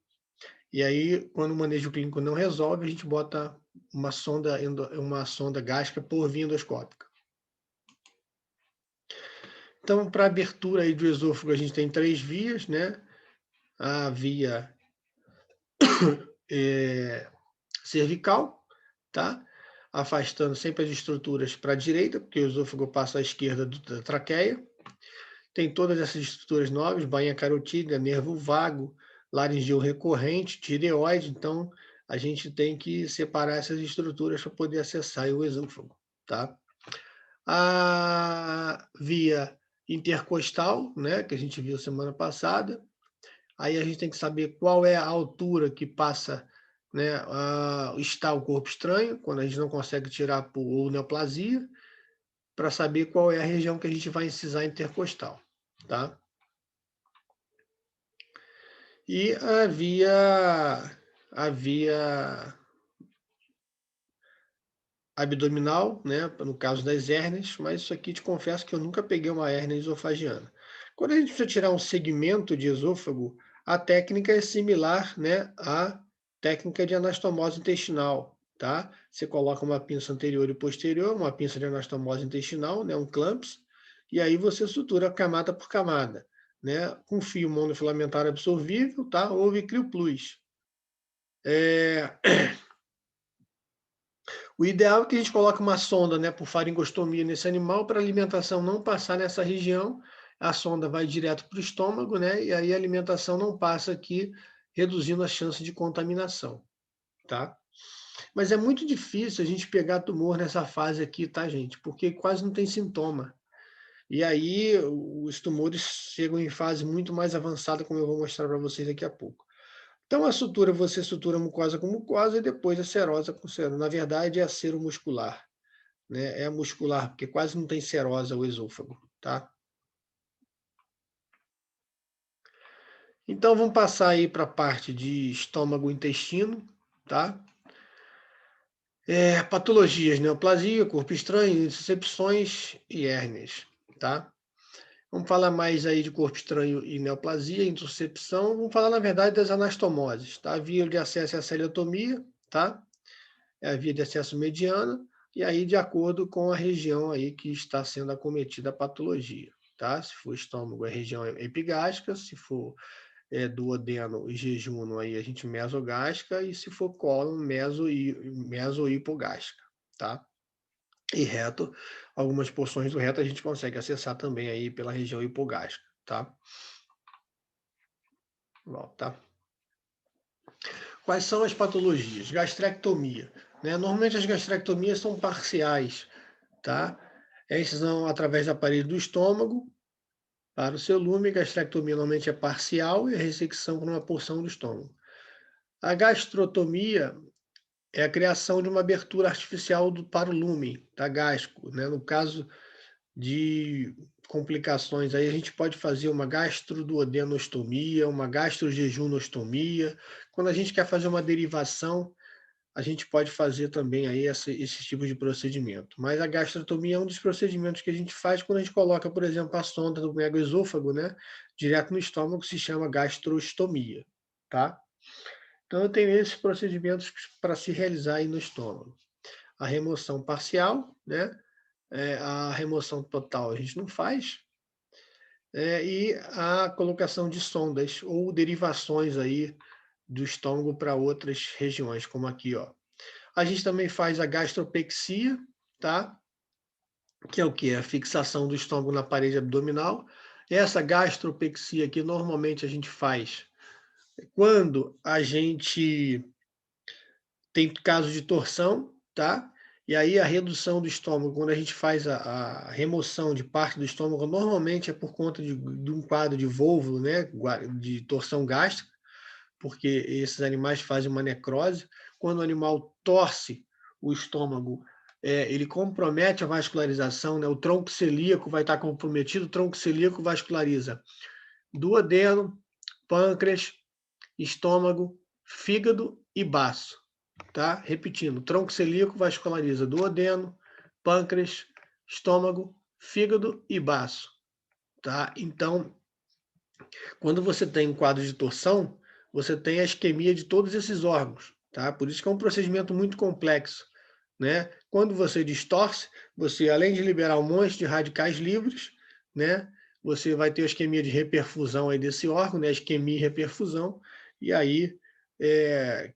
E aí, quando o manejo clínico não resolve, a gente bota uma sonda gástrica por via endoscópica. Então, para abertura aí do esôfago, a gente tem 3 vias, né? A via cervical, tá? Afastando sempre as estruturas para a direita, porque o esôfago passa à esquerda da traqueia. Tem todas essas estruturas nobres, bainha carotídea, nervo vago, laringeu recorrente, tireoide. Então, a gente tem que separar essas estruturas para poder acessar o esôfago, tá? A via intercostal, né, que a gente viu semana passada. Aí a gente tem que saber qual é a altura que passa, né, está o corpo estranho, quando a gente não consegue tirar por neoplasia, para saber qual é a região que a gente vai incisar intercostal, tá? E a via abdominal, né, no caso das hérnias, mas isso aqui te confesso que eu nunca peguei uma hérnia esofagiana. Quando a gente precisa tirar um segmento de esôfago, a técnica é similar, né, à técnica de anastomose intestinal, tá? Você coloca uma pinça anterior e posterior, uma pinça de anastomose intestinal, né, um clamps, e aí você sutura camada por camada, né, com fio monofilamentar absorvível, tá? Ou Vicryl-Plus. O ideal é que a gente coloque uma sonda, né, por faringostomia nesse animal, para a alimentação não passar nessa região. A sonda vai direto para o estômago, né, e aí a alimentação não passa aqui, reduzindo a chance de contaminação, tá? Mas é muito difícil a gente pegar tumor nessa fase aqui, tá, gente? Porque quase não tem sintoma. E aí os tumores chegam em fase muito mais avançada, como eu vou mostrar para vocês daqui a pouco. Então, a sutura, você sutura mucosa com mucosa e depois a serosa com serosa. Na verdade, é a seromuscular, né? É a muscular, porque quase não tem serosa o esôfago, tá? Então, vamos passar aí para a parte de estômago e intestino, tá? Patologias, neoplasia, corpo estranho, intussuscepções e hérnias, tá? Vamos falar mais aí de corpo estranho e neoplasia, intussuscepção. Vamos falar, na verdade, das anastomoses, tá? A via de acesso é a celiotomia, tá? É a via de acesso mediana, e aí de acordo com a região aí que está sendo acometida a patologia, tá? Se for estômago, é região epigástrica, se for duodeno e jejum, aí a gente mesogástrica, e se for cólon, mesohipogástrica, tá? E reto, algumas porções do reto a gente consegue acessar também aí pela região hipogástrica, tá? Bom, tá? Quais são as patologias? Gastrectomia, né? Normalmente as gastrectomias são parciais, tá? Essas são através da parede do estômago para o seu lume. A gastrectomia normalmente é parcial e a ressecção por uma porção do estômago. A gastrotomia é a criação de uma abertura artificial para o lume, tá? Gástrico, né? No caso de complicações aí, a gente pode fazer uma gastroduodenostomia, uma gastrojejunostomia. Quando a gente quer fazer uma derivação, a gente pode fazer também aí esses tipos de procedimento. Mas a gastrotomia é um dos procedimentos que a gente faz quando a gente coloca, por exemplo, a sonda do megaesôfago, né, direto no estômago, que se chama gastrostomia, tá? Então, eu tenho esses procedimentos para se realizar aí no estômago. A remoção parcial, né, a remoção total a gente não faz, e a colocação de sondas ou derivações aí do estômago para outras regiões, como aqui, ó. A gente também faz a gastropexia, tá? Que é o que? A fixação do estômago na parede abdominal. Essa gastropexia aqui, normalmente a gente faz quando a gente tem caso de torção, tá? E aí a redução do estômago, quando a gente faz a remoção de parte do estômago, normalmente é por conta de um quadro de Wolfram, né? De torção gástrica, porque esses animais fazem uma necrose. Quando o animal torce o estômago, ele compromete a vascularização, né? O tronco celíaco vai estar comprometido, o tronco celíaco vasculariza duodeno, pâncreas, estômago, fígado e baço. Tá? Repetindo, tronco celíaco vasculariza duodeno, pâncreas, estômago, fígado e baço. Tá? Então, quando você tem um quadro de torção, você tem a isquemia de todos esses órgãos, tá? Por isso que é um procedimento muito complexo, né? Quando você distorce, você, além de liberar um monte de radicais livres, né? Você vai ter a isquemia de reperfusão aí desse órgão, né? A isquemia e reperfusão, e aí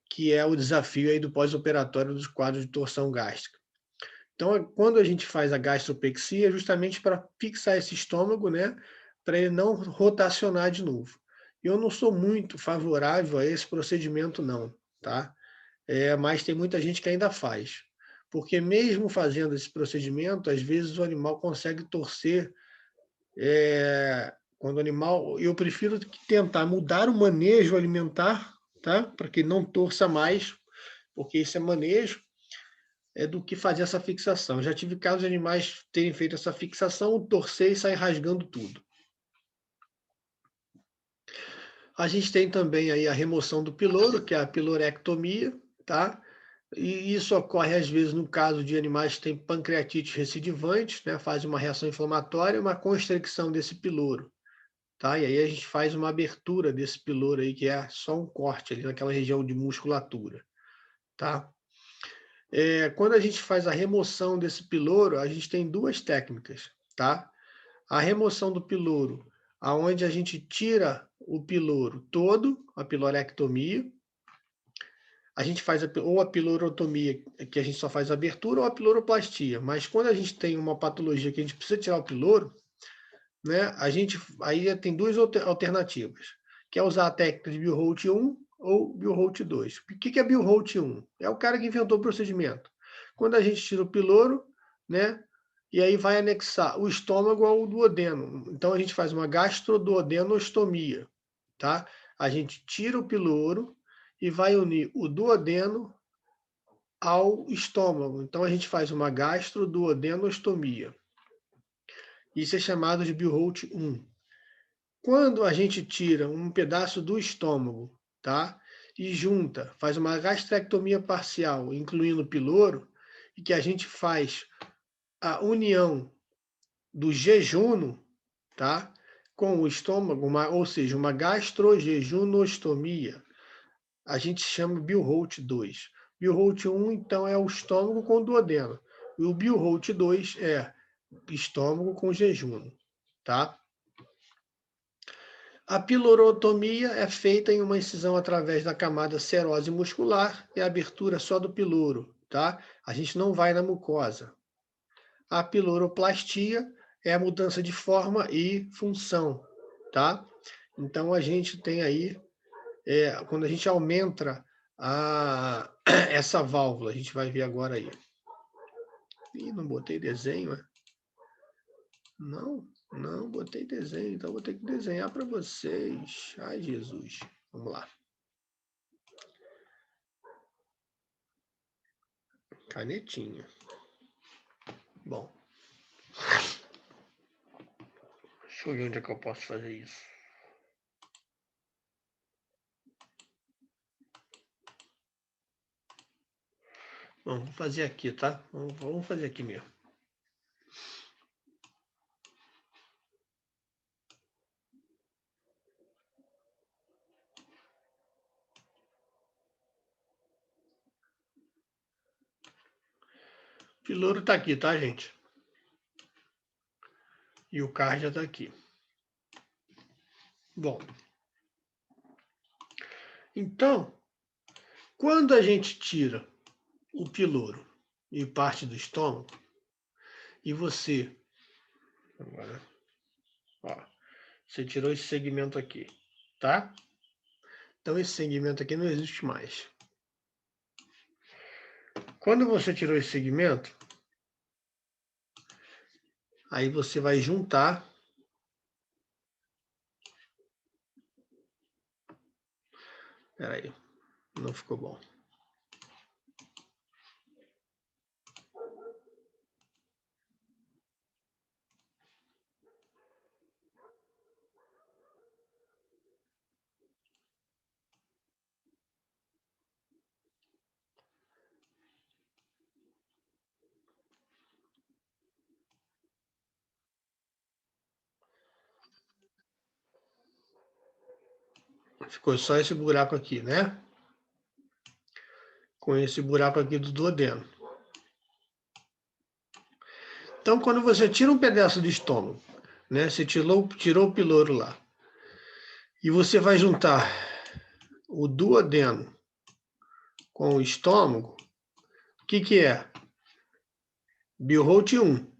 que é o desafio aí do pós-operatório dos quadros de torção gástrica. Então, quando a gente faz a gastropexia, é justamente para fixar esse estômago, né? Para ele não rotacionar de novo. Eu não sou muito favorável a esse procedimento, não, tá? Mas tem muita gente que ainda faz. Porque mesmo fazendo esse procedimento, às vezes o animal consegue torcer. Quando o animal, eu prefiro tentar mudar o manejo alimentar, tá? Para que não torça mais, porque isso é manejo, do que fazer essa fixação. Eu já tive casos de animais terem feito essa fixação, torcer e sair rasgando tudo. A gente tem também aí a remoção do piloro, que é a pilorectomia, tá? E isso ocorre às vezes no caso de animais que têm pancreatite recidivante, né? Faz uma reação inflamatória, uma constricção desse piloro, tá? E aí a gente faz uma abertura desse piloro aí, que é só um corte ali naquela região de musculatura, tá? Quando a gente faz a remoção desse piloro, a gente tem duas técnicas, tá? A remoção do piloro, aonde a gente tira o piloro todo, a pilorectomia. A gente faz ou a pilorotomia, que a gente só faz a abertura, ou a piloroplastia. Mas quando a gente tem uma patologia que a gente precisa tirar o piloro, né, aí tem duas alternativas, que é usar a técnica de Bill-Holt 1 ou Bill-Holt 2. O que é Bill-Holt 1? É o cara que inventou o procedimento. Quando a gente tira o piloro, né, e aí vai anexar o estômago ao duodeno. Então a gente faz uma gastroduodenostomia, tá? A gente tira o piloro e vai unir o duodeno ao estômago. Então a gente faz uma gastroduodenostomia. Isso é chamado de Bill-Holt 1. Quando a gente tira um pedaço do estômago, tá? E junta, faz uma gastrectomia parcial, incluindo o piloro, e que a gente faz a união do jejuno, tá? Com o estômago, ou seja, uma gastrojejunostomia. A gente chama Bill-Holt 2. Bill-Holt 1, então, é o estômago com duodeno. E o Bill-Holt 2 é estômago com jejum, tá? A pilorotomia é feita em uma incisão através da camada serose muscular e a abertura só do piloro, tá? A gente não vai na mucosa. A piloroplastia é a mudança de forma e função, tá? Então a gente tem aí, quando a gente aumenta essa válvula, a gente vai ver agora aí. Ih, não botei desenho, né? Não botei desenho, então vou ter que desenhar para vocês. Ai, Jesus. Vamos lá. Canetinha. Bom. Deixa eu ver onde é que eu posso fazer isso. Vamos fazer aqui, tá? Vamos fazer aqui mesmo. O piloro tá aqui, tá, gente? E o card já tá aqui. Bom. Então, quando a gente tira o piloro e parte do estômago, e você... Agora, ó, você tirou esse segmento aqui, tá? Então, esse segmento aqui não existe mais. Quando você tirou esse segmento, aí você vai juntar. Espera aí, não ficou bom. Ficou só esse buraco aqui, né? Com esse buraco aqui do duodeno. Então, quando você tira um pedaço do estômago, né? Você tirou o piloro lá, e você vai juntar o duodeno com o estômago, o que é? Biholt 1,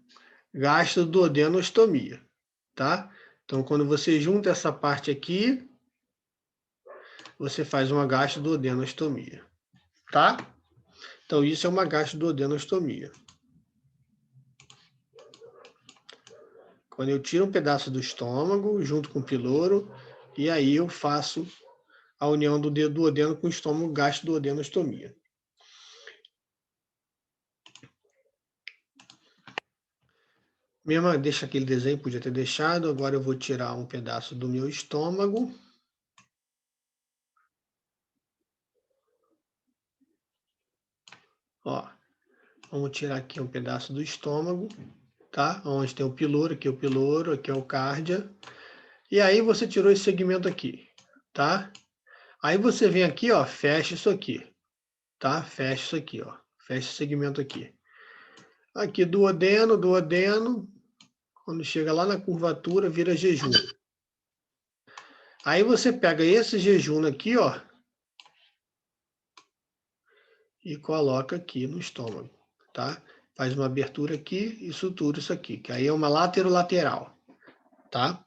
gastroduodenostomia, tá? Então, quando você junta essa parte aqui, você faz uma gastroduodenostomia, tá? Então, isso é uma gastroduodenostomia. Quando eu tiro um pedaço do estômago, junto com o piloro, e aí eu faço a união do duodeno com o estômago, gastroduodenostomia. Mesmo, deixa aquele desenho, podia ter deixado. Agora eu vou tirar um pedaço do meu estômago. Ó, vamos tirar aqui um pedaço do estômago, tá? Onde tem o piloro, aqui é o cárdia. E aí você tirou esse segmento aqui, tá? Aí você vem aqui, ó, fecha isso aqui, tá? Fecha isso aqui, ó. Fecha esse segmento aqui. Aqui, duodeno. Quando chega lá na curvatura, vira jejum. Aí você pega esse jejum aqui, ó, e coloca aqui no estômago, tá? Faz uma abertura aqui e sutura isso aqui, que aí é uma lateral, tá?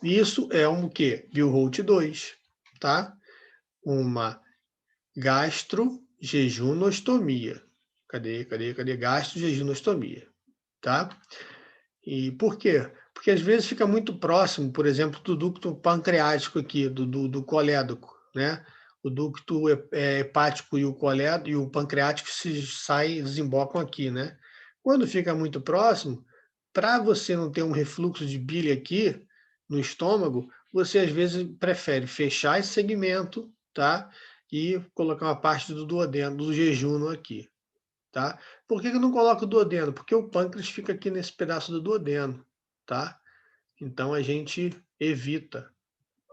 Isso é um quê? Biholt 2, tá? Uma gastrojejunostomia. Cadê? Gastrojejunostomia, tá? E por quê? Porque às vezes fica muito próximo, por exemplo, do ducto pancreático aqui, do colédoco, né? O ducto hepático e o colédoco e o pancreático desembocam aqui, né? Quando fica muito próximo, para você não ter um refluxo de bile aqui no estômago, você às vezes prefere fechar esse segmento, tá? E colocar uma parte do duodeno, do jejum aqui, tá? Por que eu não coloco o duodeno? Porque o pâncreas fica aqui nesse pedaço do duodeno, tá? Então a gente evita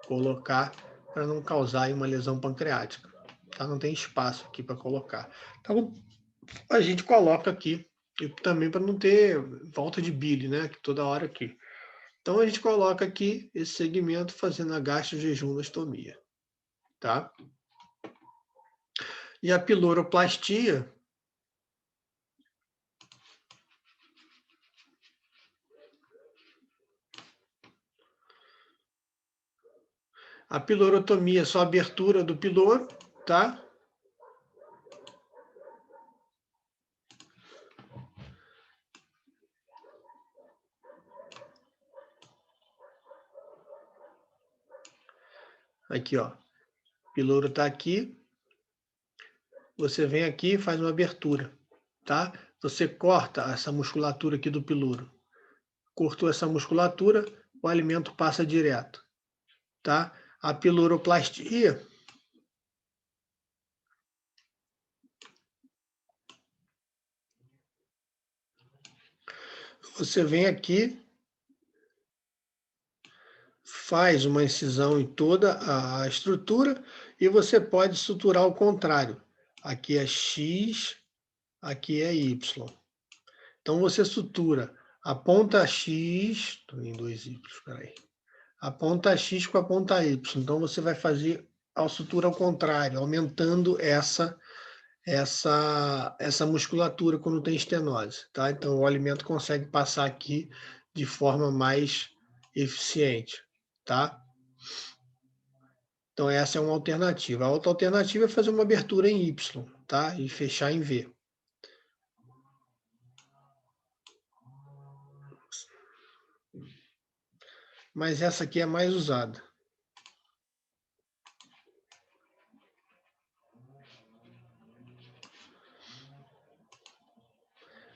colocar para não causar uma lesão pancreática, tá? Não tem espaço aqui para colocar. Então a gente coloca aqui e também para não ter volta de bile, né? Toda hora aqui. Então a gente coloca aqui esse segmento fazendo a gastrojejunostomia, tá? E a piloroplastia, a pilorotomia é só a abertura do piloro, tá? Aqui, ó. O piloro tá aqui. Você vem aqui e faz uma abertura, tá? Você corta essa musculatura aqui do piloro. Cortou essa musculatura, o alimento passa direto, tá? A piloroplastia você vem aqui, faz uma incisão em toda a estrutura e você pode suturar ao contrário. Aqui é X, aqui é Y. Então, você sutura a ponta X, estou em 2Y, peraí. A ponta X com a ponta Y. Então, você vai fazer a sutura ao contrário, aumentando essa musculatura quando tem estenose, tá? Então, o alimento consegue passar aqui de forma mais eficiente, tá? Então, essa é uma alternativa. A outra alternativa é fazer uma abertura em Y, tá? E fechar em V. Mas essa aqui é mais usada.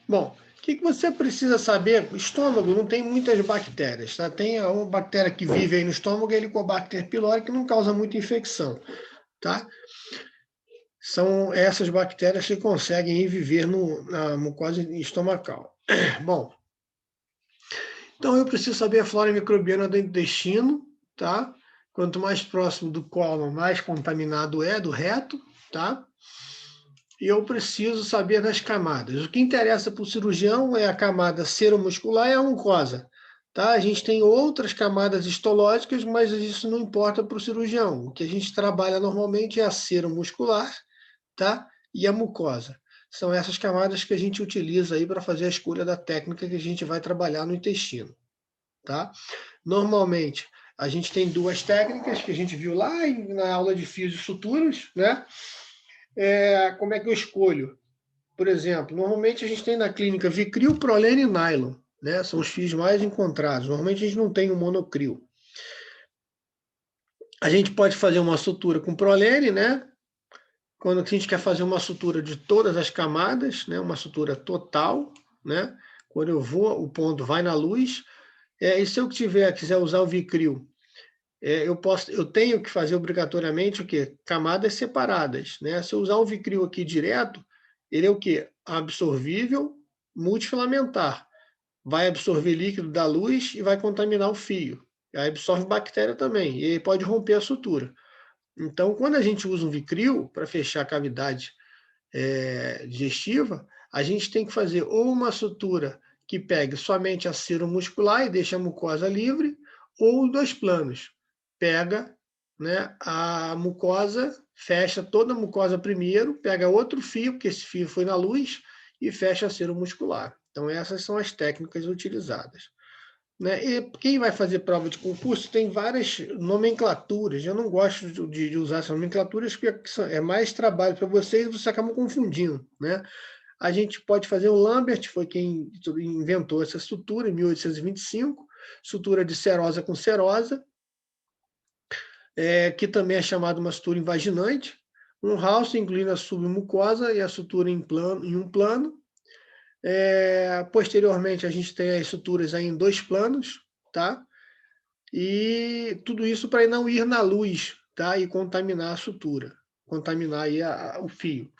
Bom, o que você precisa saber? O estômago não tem muitas bactérias, tá? Tem uma bactéria que vive aí no estômago, a Helicobacter pylori, que não causa muita infecção, tá? São essas bactérias que conseguem viver na mucosa estomacal. Bom, então eu preciso saber a flora microbiana do intestino, tá? Quanto mais próximo do cólon, mais contaminado é, do reto, tá? E eu preciso saber das camadas. O que interessa para o cirurgião é a camada seromuscular e a mucosa. Tá? A gente tem outras camadas histológicas, mas isso não importa para o cirurgião. O que a gente trabalha normalmente é a seromuscular, tá? E a mucosa. São essas camadas que a gente utiliza aí para fazer a escolha da técnica que a gente vai trabalhar no intestino. Tá? Normalmente, a gente tem duas técnicas que a gente viu lá na aula de fios e suturas, né? Como é que eu escolho? Por exemplo, normalmente a gente tem na clínica Vicryl, Prolene e Nylon, né? São os fios mais encontrados. Normalmente a gente não tem o monocril. A gente pode fazer uma sutura com Prolene, né? Quando a gente quer fazer uma sutura de todas as camadas, né? Uma sutura total, né? Quando eu vou, o ponto vai na luz. E se eu quiser usar o Vicryl, eu tenho que fazer obrigatoriamente o quê? Camadas separadas, né? Se eu usar o Vicryl aqui direto, ele é o quê? Absorvível, multifilamentar. Vai absorver líquido da luz e vai contaminar o fio. Aí absorve bactéria também, e aí pode romper a sutura. Então, quando a gente usa um Vicryl para fechar a cavidade digestiva, a gente tem que fazer ou uma sutura que pegue somente a cera muscular e deixe a mucosa livre, ou dois planos. Pega, né, a mucosa, fecha toda a mucosa primeiro, pega outro fio, porque esse fio foi na luz, e fecha a cera muscular. Então, essas são as técnicas utilizadas. Né? E quem vai fazer prova de concurso tem várias nomenclaturas. Eu não gosto de usar essas nomenclaturas porque é mais trabalho para vocês e você acaba confundindo. Né? A gente pode fazer o Lambert, foi quem inventou essa sutura em 1825, sutura de serosa com serosa, que também é chamada uma sutura invaginante. Um House incluindo a submucosa e a sutura em um plano. Posteriormente, a gente tem as suturas aí em dois planos, tá? E tudo isso para não ir na luz, tá? E contaminar a sutura, contaminar aí o fio.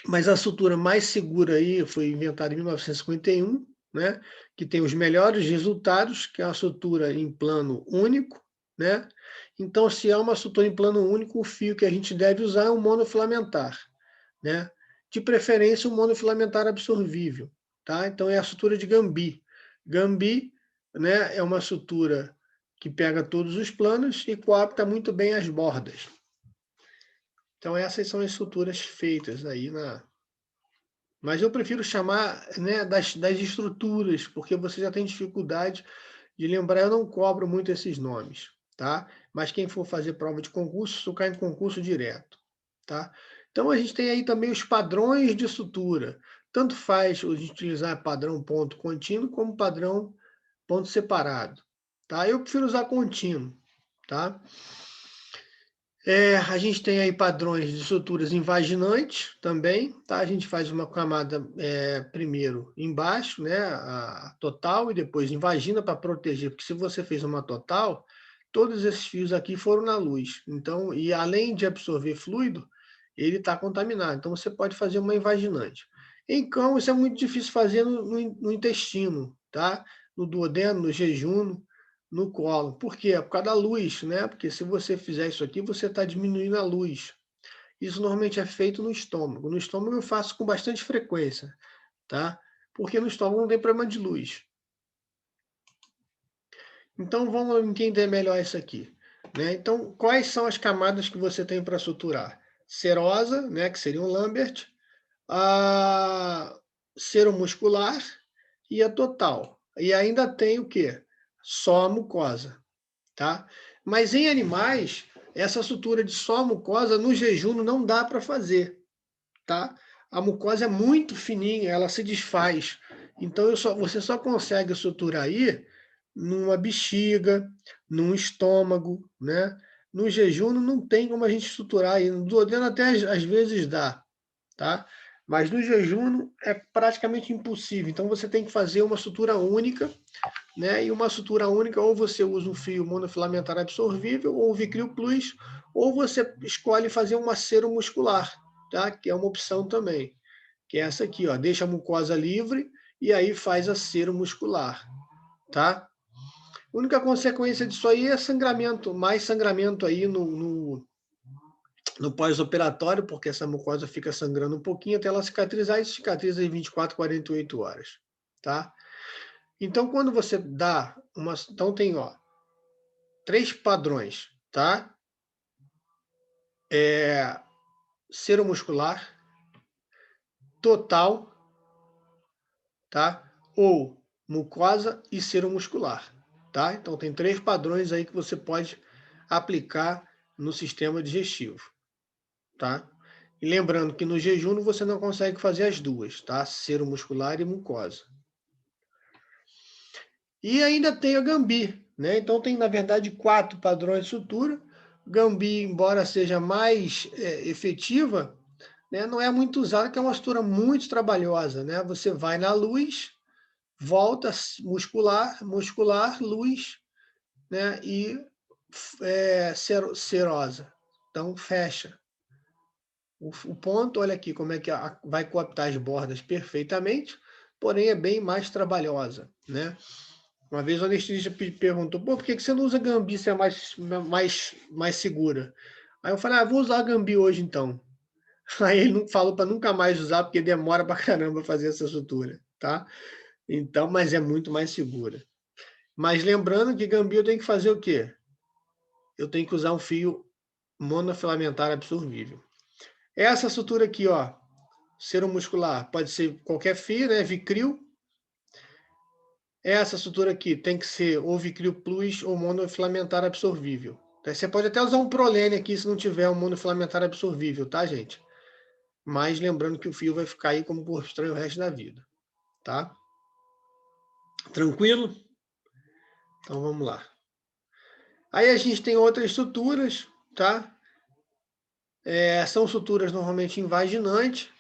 Mas a sutura mais segura aí foi inventada em 1951, né? Que tem os melhores resultados, que é a sutura em plano único, né? Então, se é uma sutura em plano único, o fio que a gente deve usar é um monofilamentar, né? De preferência, um monofilamentar absorvível, tá? Então, é a sutura de Gambi. Gambi, né, é uma sutura que pega todos os planos e coapta muito bem as bordas. Então, essas são as suturas feitas aí na... Mas eu prefiro chamar, né, das estruturas, porque você já tem dificuldade de lembrar. Eu não cobro muito esses nomes, tá? Mas quem for fazer prova de concurso, isso cai em concurso direto, tá? Então, a gente tem aí também os padrões de sutura. Tanto faz utilizar padrão ponto contínuo como padrão ponto separado, tá? Eu prefiro usar contínuo, tá? A gente tem aí padrões de suturas invaginantes também, tá? A gente faz uma camada primeiro embaixo, né? A total, e depois invagina para proteger, porque se você fez uma total, todos esses fios aqui foram na luz. Então, e além de absorver fluido, ele está contaminado. Então, você pode fazer uma invaginante. Em cão, isso é muito difícil fazer no intestino, tá? No duodeno, no jejum, no colo. Por quê? Por causa da luz, né? Porque se você fizer isso aqui, você está diminuindo a luz. Isso normalmente é feito no estômago. No estômago eu faço com bastante frequência, tá? Porque no estômago não tem problema de luz. Então vamos entender melhor isso aqui, né? Então, quais são as camadas que você tem para suturar? Serosa, né, que seria um Lambert, a seromuscular e a total. E ainda tem o quê? Só a mucosa, tá? Mas em animais, essa sutura de só a mucosa no jejum não dá para fazer, tá? A mucosa é muito fininha, ela se desfaz. Então você só consegue suturar aí numa bexiga, num estômago, né? No jejum não tem como a gente suturar aí. No duodeno até às vezes dá, tá? Mas no jejum é praticamente impossível. Então você tem que fazer uma sutura única, né? E uma sutura única, ou você usa um fio monofilamentar absorvível, ou um Vicryl Plus, ou você escolhe fazer uma seromuscular, tá? Que é uma opção também, que é essa aqui, ó, deixa a mucosa livre e aí faz a seromuscular, tá? A única consequência disso aí é sangramento, mais sangramento aí no pós-operatório, porque essa mucosa fica sangrando um pouquinho até ela cicatrizar, e cicatriza em 24, 48 horas, tá? Então, quando você dá uma... Então, tem, ó, 3 padrões, tá? Seromuscular, total, tá? Ou mucosa e seromuscular, tá? Então, tem 3 padrões aí que você pode aplicar no sistema digestivo, tá? E lembrando que no jejum você não consegue fazer as duas, tá? Seromuscular e mucosa. E ainda tem a Gambi, né? Então tem, na verdade, 4 padrões de sutura. Gambi, embora seja mais efetiva, né, não é muito usada, que é uma sutura muito trabalhosa, né? Você vai na luz, volta muscular, muscular, luz, né? E serosa. Então fecha. O ponto, olha aqui como é que vai coaptar as bordas perfeitamente, porém é bem mais trabalhosa, né? Uma vez o anestesista perguntou, pô, por que você não usa Gambi se é mais segura? Aí eu falei, vou usar a Gambi hoje então. Aí ele não falou para nunca mais usar, porque demora para caramba fazer essa sutura, tá? Então, mas é muito mais segura. Mas lembrando que Gambi eu tenho que fazer o quê? Eu tenho que usar um fio monofilamentar absorvível. Essa sutura aqui, ó, seromuscular, pode ser qualquer fio, né? Vicryl. Essa sutura aqui tem que ser ou Vicryl Plus ou monofilamentar absorvível. Você pode até usar um Prolene aqui se não tiver um monofilamentar absorvível, tá, gente? Mas lembrando que o fio vai ficar aí como por estranho o resto da vida, tá? Tranquilo? Então vamos lá. Aí a gente tem outras suturas, tá? São suturas normalmente invaginantes.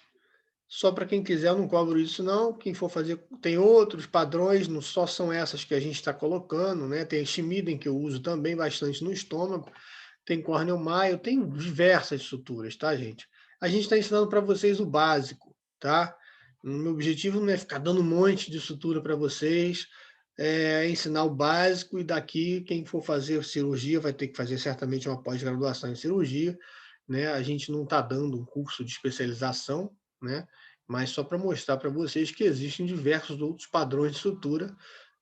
Só para quem quiser, eu não cobro isso não. Quem for fazer, tem outros padrões, não só são essas que a gente está colocando, né? Tem Schmiden, que eu uso também bastante no estômago. Tem Cornel Mayo, tem diversas suturas, tá, gente? A gente está ensinando para vocês o básico, tá? O meu objetivo não é ficar dando um monte de sutura para vocês, é ensinar o básico, e daqui quem for fazer cirurgia vai ter que fazer certamente uma pós-graduação em cirurgia, né? A gente não está dando um curso de especialização, né? Mas só para mostrar para vocês que existem diversos outros padrões de sutura,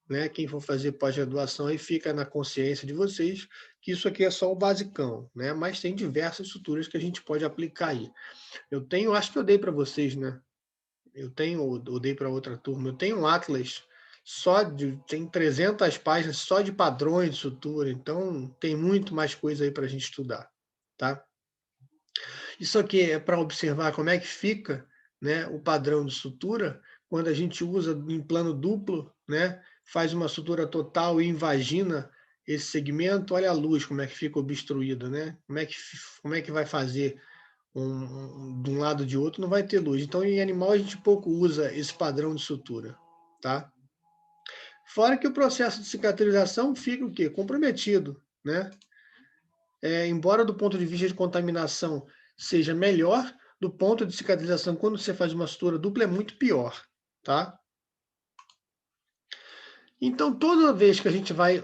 né? Quem for fazer pós-graduação aí fica na consciência de vocês que isso aqui é só o basicão, né? Mas tem diversas suturas que a gente pode aplicar aí. Eu tenho, acho que eu dei para vocês, né? Eu dei para outra turma, eu tenho um atlas tem 300 páginas só de padrões de sutura, então tem muito mais coisa aí para a gente estudar, tá? Isso aqui é para observar como é que fica, né, o padrão de sutura quando a gente usa em plano duplo, né, faz uma sutura total e invagina esse segmento. Olha a luz como é que fica obstruída, né? Como é que vai fazer de um lado de outro? Não vai ter luz. Então, em animal a gente pouco usa esse padrão de sutura, tá? Fora que o processo de cicatrização fica o quê? Comprometido, né? Embora do ponto de vista de contaminação seja melhor, do ponto de cicatrização, quando você faz uma sutura dupla, é muito pior, tá? Então, toda vez que a gente vai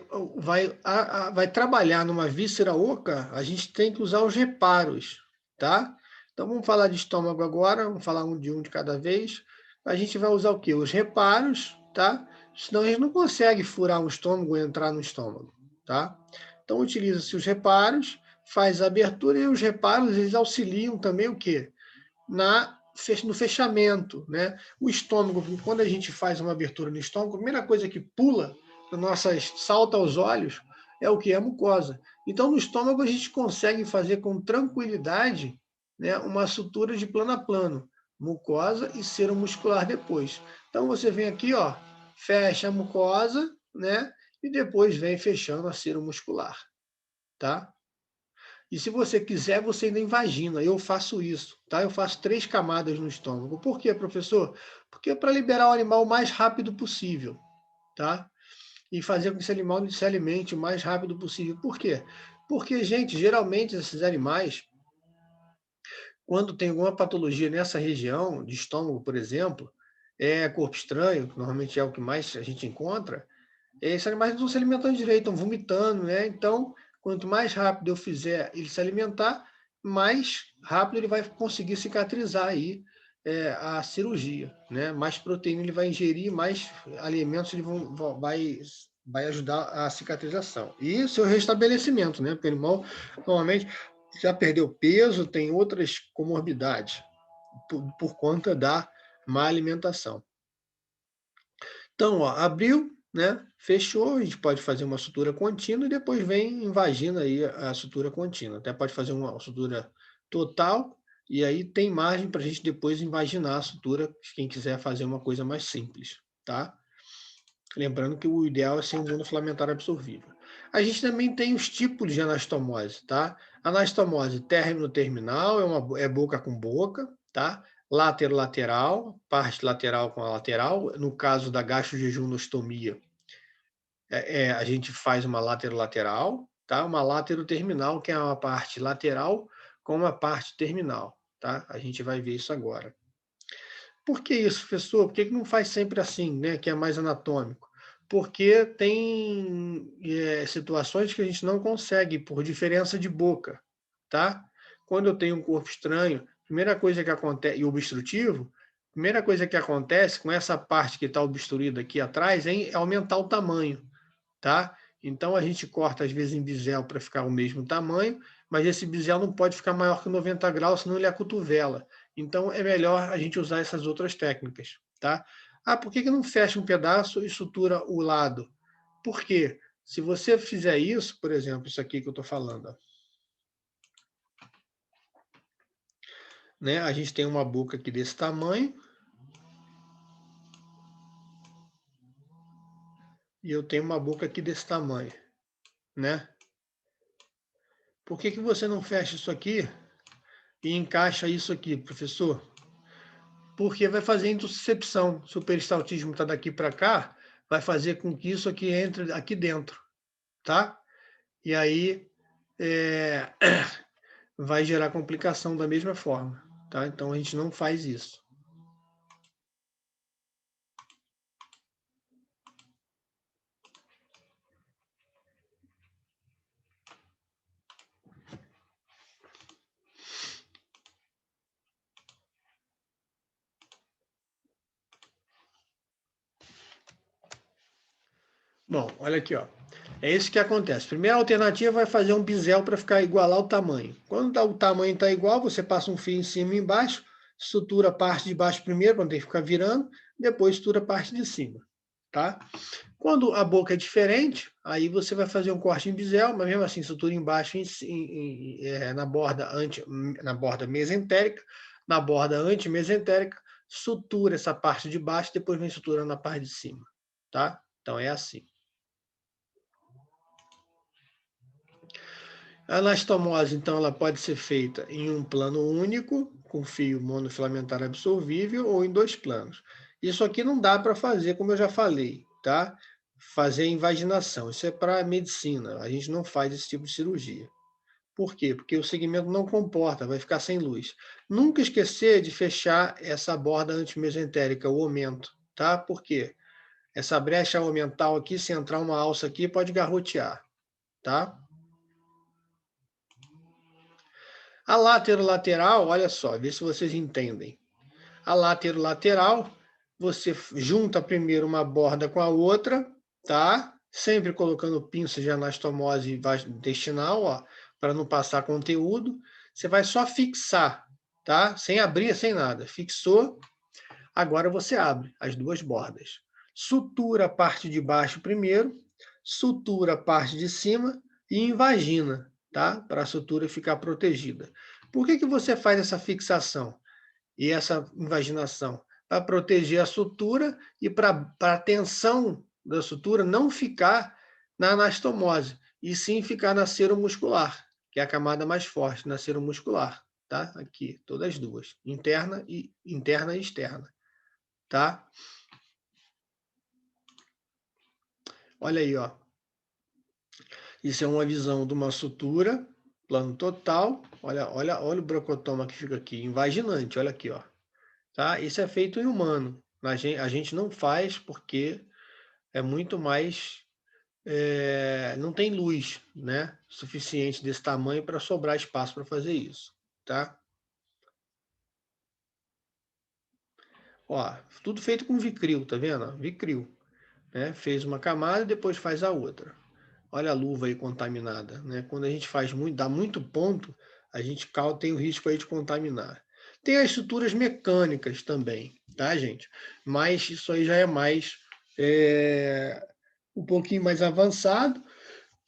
trabalhar numa víscera oca, a gente tem que usar os reparos, tá? Então, vamos falar de estômago agora, vamos falar um de cada vez. A gente vai usar o quê? Os reparos, tá? Senão a gente não consegue furar um estômago e entrar no estômago, tá? Então, utiliza-se os reparos, faz a abertura e os reparos, eles auxiliam também o quê? No fechamento, né? O estômago, quando a gente faz uma abertura no estômago, a primeira coisa que pula, salta aos olhos, é o que? É a mucosa. Então, no estômago, a gente consegue fazer com tranquilidade, né, uma sutura de plano a plano, mucosa e cero muscular depois. Então, você vem aqui, ó, fecha a mucosa, né, e depois vem fechando a cero muscular, tá? E se você quiser, você ainda invagina. Eu faço isso, tá? Eu faço 3 camadas no estômago. Por quê, professor? Porque é para liberar o animal o mais rápido possível, tá? E fazer com que esse animal se alimente o mais rápido possível. Por quê? Porque, gente, geralmente esses animais, quando tem alguma patologia nessa região, de estômago, por exemplo, corpo estranho, que normalmente é o que mais a gente encontra, esses animais não estão se alimentando direito, estão vomitando, né? Então, quanto mais rápido eu fizer ele se alimentar, mais rápido ele vai conseguir cicatrizar aí a cirurgia, né? Mais proteína ele vai ingerir, mais alimentos ele vai ajudar a cicatrização. E o seu restabelecimento, né? Porque o animal normalmente já perdeu peso, tem outras comorbidades por conta da má alimentação. Então, ó, abriu, né? Fechou, a gente pode fazer uma sutura contínua e depois vem invadindo aí a sutura contínua. Até pode fazer uma sutura total e aí tem margem para a gente depois invaginar a sutura, quem quiser fazer uma coisa mais simples, tá? Lembrando que o ideal é ser um monofilamentar absorvível. A gente também tem os tipos de anastomose, tá? Anastomose término-terminal é boca com boca, tá? Látero-lateral, parte lateral com a lateral. No caso da gastrojejunostomia, a gente faz uma látero-lateral, tá? Uma látero-terminal, que é uma parte lateral com uma parte terminal, tá? A gente vai ver isso agora. Por que isso, professor? Por que não faz sempre assim, né? Que é mais anatômico? Porque tem situações que a gente não consegue por diferença de boca, tá? Quando eu tenho um corpo estranho, primeira coisa que acontece, e obstrutivo, primeira coisa que acontece com essa parte que está obstruída aqui atrás é aumentar o tamanho, tá? Então a gente corta às vezes em bisel para ficar o mesmo tamanho, mas esse bisel não pode ficar maior que 90 graus, senão ele acotovela. Então é melhor a gente usar essas outras técnicas, tá? Ah, por que não fecha um pedaço e sutura o lado? Por quê? Se você fizer isso, por exemplo, isso aqui que eu estou falando, ó, né? A gente tem uma boca aqui desse tamanho e eu tenho uma boca aqui desse tamanho, né? Por que você não fecha isso aqui e encaixa isso aqui, professor? Porque vai fazer intussuscepção. Se o peristaltismo está daqui para cá, vai fazer com que isso aqui entre aqui dentro, tá? E aí é, vai gerar complicação da mesma forma, tá? Então a gente não faz isso. Bom, olha aqui, ó. É isso que acontece. Primeira alternativa vai fazer um bisel para ficar igualar o tamanho. Quando o tamanho está igual, você passa um fio em cima e embaixo, sutura a parte de baixo primeiro, quando tem que ficar virando, depois sutura a parte de cima, tá? Quando a boca é diferente, aí você vai fazer um corte em bisel, mas mesmo assim, sutura embaixo na borda mesentérica, na borda antimesentérica, sutura essa parte de baixo, depois vem suturando na parte de cima, tá? Então é assim. A anastomose, então, ela pode ser feita em um plano único, com fio monofilamentar absorvível, ou em 2 planos. Isso aqui não dá para fazer, como eu já falei, tá? Fazer invaginação. Isso é para medicina. A gente não faz esse tipo de cirurgia. Por quê? Porque o segmento não comporta, vai ficar sem luz. Nunca esquecer de fechar essa borda antimesentérica, o aumento, tá? Por quê? Essa brecha aumental aqui, se entrar uma alça aqui, pode garrotear, tá? A lateral, olha só, vê se vocês entendem. A lateral, você junta primeiro uma borda com a outra, tá? Sempre colocando pinça de anastomose intestinal, ó, para não passar conteúdo. Você vai só fixar, tá? Sem abrir, sem nada. Fixou, agora você abre as duas bordas. Sutura a parte de baixo primeiro, sutura a parte de cima e invagina, tá? Para a sutura ficar protegida. Por que você faz essa fixação e essa invaginação? Para proteger a sutura e para a tensão da sutura não ficar na anastomose, e sim ficar na seromuscular, que é a camada mais forte, na seromuscular, tá? Aqui, todas as duas, interna e externa, tá? Olha aí, ó. Isso é uma visão de uma sutura, plano total. Olha o brocotoma que fica aqui, invaginante, olha aqui, ó. Tá? Isso é feito em humano. A gente não faz porque é muito mais... não tem luz, né, suficiente desse tamanho para sobrar espaço para fazer isso, tá? Ó, tudo feito com Vicril, tá vendo? Vicril, né? Fez uma camada e depois faz a outra. Olha a luva aí contaminada, né? Quando a gente faz muito, dá muito ponto, a gente tem o risco aí de contaminar. Tem as suturas mecânicas também, tá, gente? Mas isso aí já é mais um pouquinho mais avançado,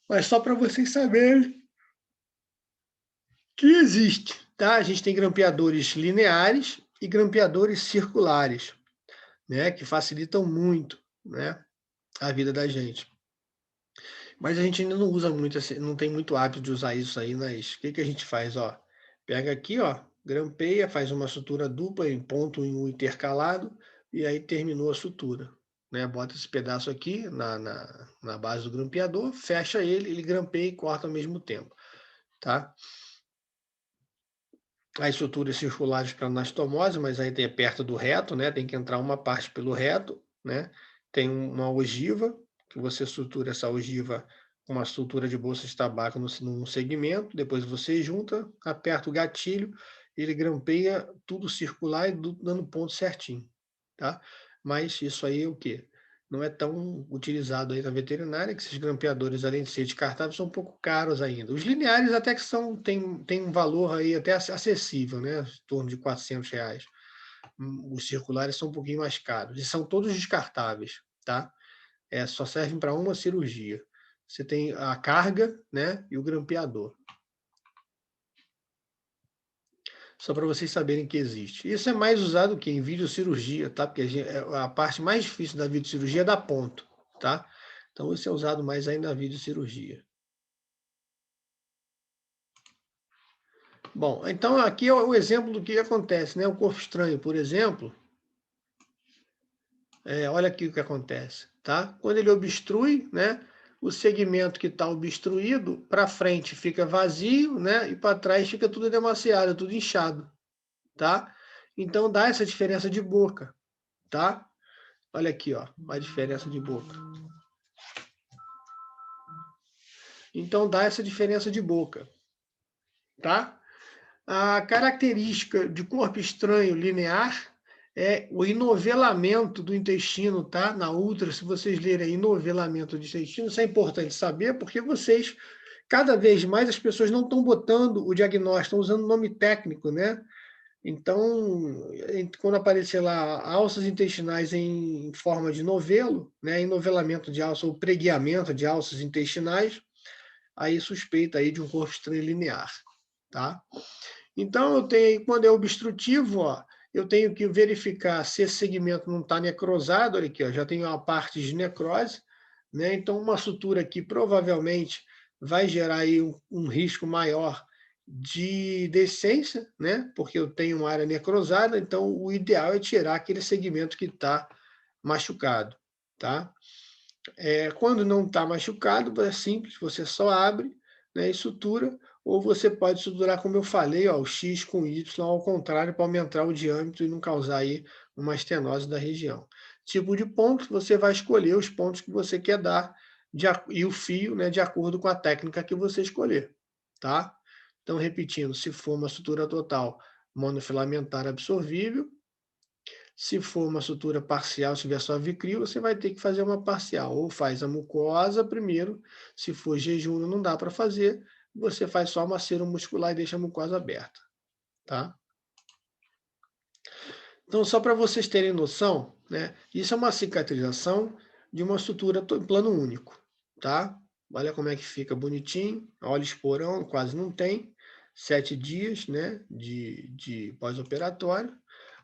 mas só para vocês saberem que existe, tá? A gente tem grampeadores lineares e grampeadores circulares, né? Que facilitam muito, né, a vida da gente. Mas a gente ainda não usa muito, não tem muito hábito de usar isso aí, mas o que a gente faz, ó? Pega aqui, ó, grampeia, faz uma sutura dupla em ponto em um intercalado e aí terminou a sutura, né? Bota esse pedaço aqui na base do grampeador, fecha ele grampeia e corta ao mesmo tempo, tá? As suturas circulares para anastomose, mas aí tem perto do reto, né? Tem que entrar uma parte pelo reto, né? Tem uma ogiva, que você sutura essa ogiva com uma sutura de bolsa de tabaco num segmento, depois você junta, aperta o gatilho, ele grampeia tudo circular e dando ponto certinho, tá? Mas isso aí é o quê? Não é tão utilizado aí na veterinária, que esses grampeadores, além de ser descartáveis, são um pouco caros ainda. Os lineares até que tem um valor aí até acessível, né? Em torno de R$ 400. Os circulares são um pouquinho mais caros. E são todos descartáveis, tá? Só servem para uma cirurgia. Você tem a carga, né? E o grampeador. Só para vocês saberem que existe. Isso é mais usado que em videocirurgia, tá? Porque a parte mais difícil da videocirurgia é dar ponto, tá? Então, isso é usado mais aí na videocirurgia. Bom, então aqui é o exemplo do que acontece, né? O corpo estranho, por exemplo, olha aqui o que acontece, tá? Quando ele obstrui, né? O segmento que está obstruído, para frente fica vazio, né? E para trás fica tudo demasiado, tudo inchado, tá? Então dá essa diferença de boca, tá? Olha aqui, ó, a diferença de boca. Então dá essa diferença de boca, tá? A característica de corpo estranho linear é o enovelamento do intestino, tá? Na ultra, se vocês lerem enovelamento do intestino, isso é importante saber, porque cada vez mais as pessoas não estão botando o diagnóstico, estão usando o nome técnico, né? Então, quando aparecer lá alças intestinais em forma de novelo, né, enovelamento de alça ou pregueamento de alças intestinais, aí suspeita aí de um corpo estranho linear, tá? Então, quando é obstrutivo, ó, eu tenho que verificar se esse segmento não está necrosado, olha aqui, ó, já tenho uma parte de necrose, né? Então, uma sutura aqui provavelmente vai gerar aí um risco maior de descência, né? Porque eu tenho uma área necrosada, então o ideal é tirar aquele segmento que está machucado, tá? Quando não está machucado, é simples, você só abre, né, e sutura. ou você pode suturar, como eu falei, ó, o X com o Y ao contrário para aumentar o diâmetro e não causar aí uma estenose da região. Tipo de ponto, você vai escolher os pontos que você quer dar e o fio, né, de acordo com a técnica que você escolher, tá? Então, repetindo, se for uma sutura total monofilamentar absorvível, se for uma sutura parcial, se tiver só Vicryl, você vai ter que fazer uma parcial. Ou faz a mucosa primeiro, se for jejum não dá para fazer, você faz só uma muscular e deixa a mucosa aberta, tá? Então, só para vocês terem noção, né, isso é uma cicatrização de uma sutura em plano único, tá? Olha como é que fica bonitinho, olha o esporão, quase não tem, 7 dias, né, de pós-operatório.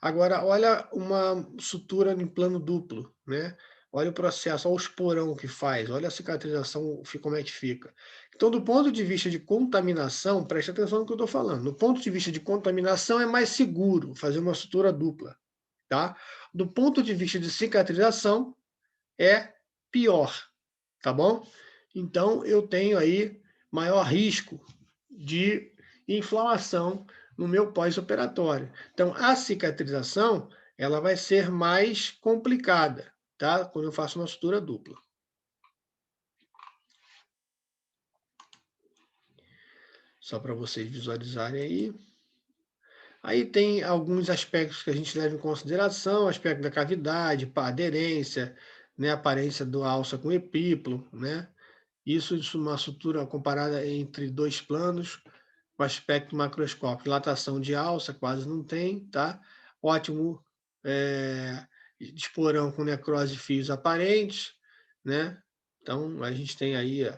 Agora, olha uma sutura em plano duplo, né? Olha o processo, olha o esporão que faz, olha a cicatrização, como é que fica. Então, do ponto de vista de contaminação, preste atenção no que eu estou falando. Do ponto de vista de contaminação, é mais seguro fazer uma sutura dupla, tá? Do ponto de vista de cicatrização, é pior, tá bom? Então, eu tenho aí maior risco de inflamação no meu pós-operatório. Então, a cicatrização, ela vai ser mais complicada, tá? Quando eu faço uma sutura dupla. Só para vocês visualizarem aí. Aí tem alguns aspectos que a gente leva em consideração, aspecto da cavidade, aderência, né, aparência do alça com epíplo, né? Isso uma sutura comparada entre dois planos, o aspecto macroscópico, dilatação de alça quase não tem, tá? Ótimo esporão com necrose de fios aparentes, né? Então, a gente tem aí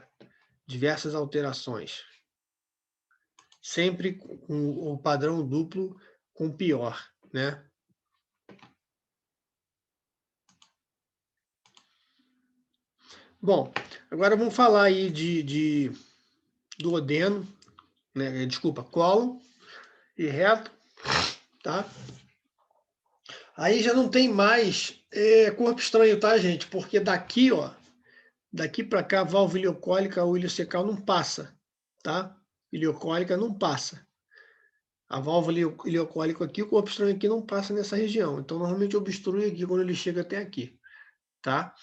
diversas alterações. Sempre com o padrão duplo com pior, né? Bom, agora vamos falar aí de duodeno, né? Desculpa, cólon e reto, tá? Aí já não tem mais corpo estranho, tá, gente? Porque daqui, ó, daqui para cá, válvula ileocólica ou ileocecal não passa, tá? Ileocólica não passa. A válvula ileocólica aqui, o corpo estranho aqui não passa nessa região. Então, normalmente obstrui aqui quando ele chega até aqui, tá?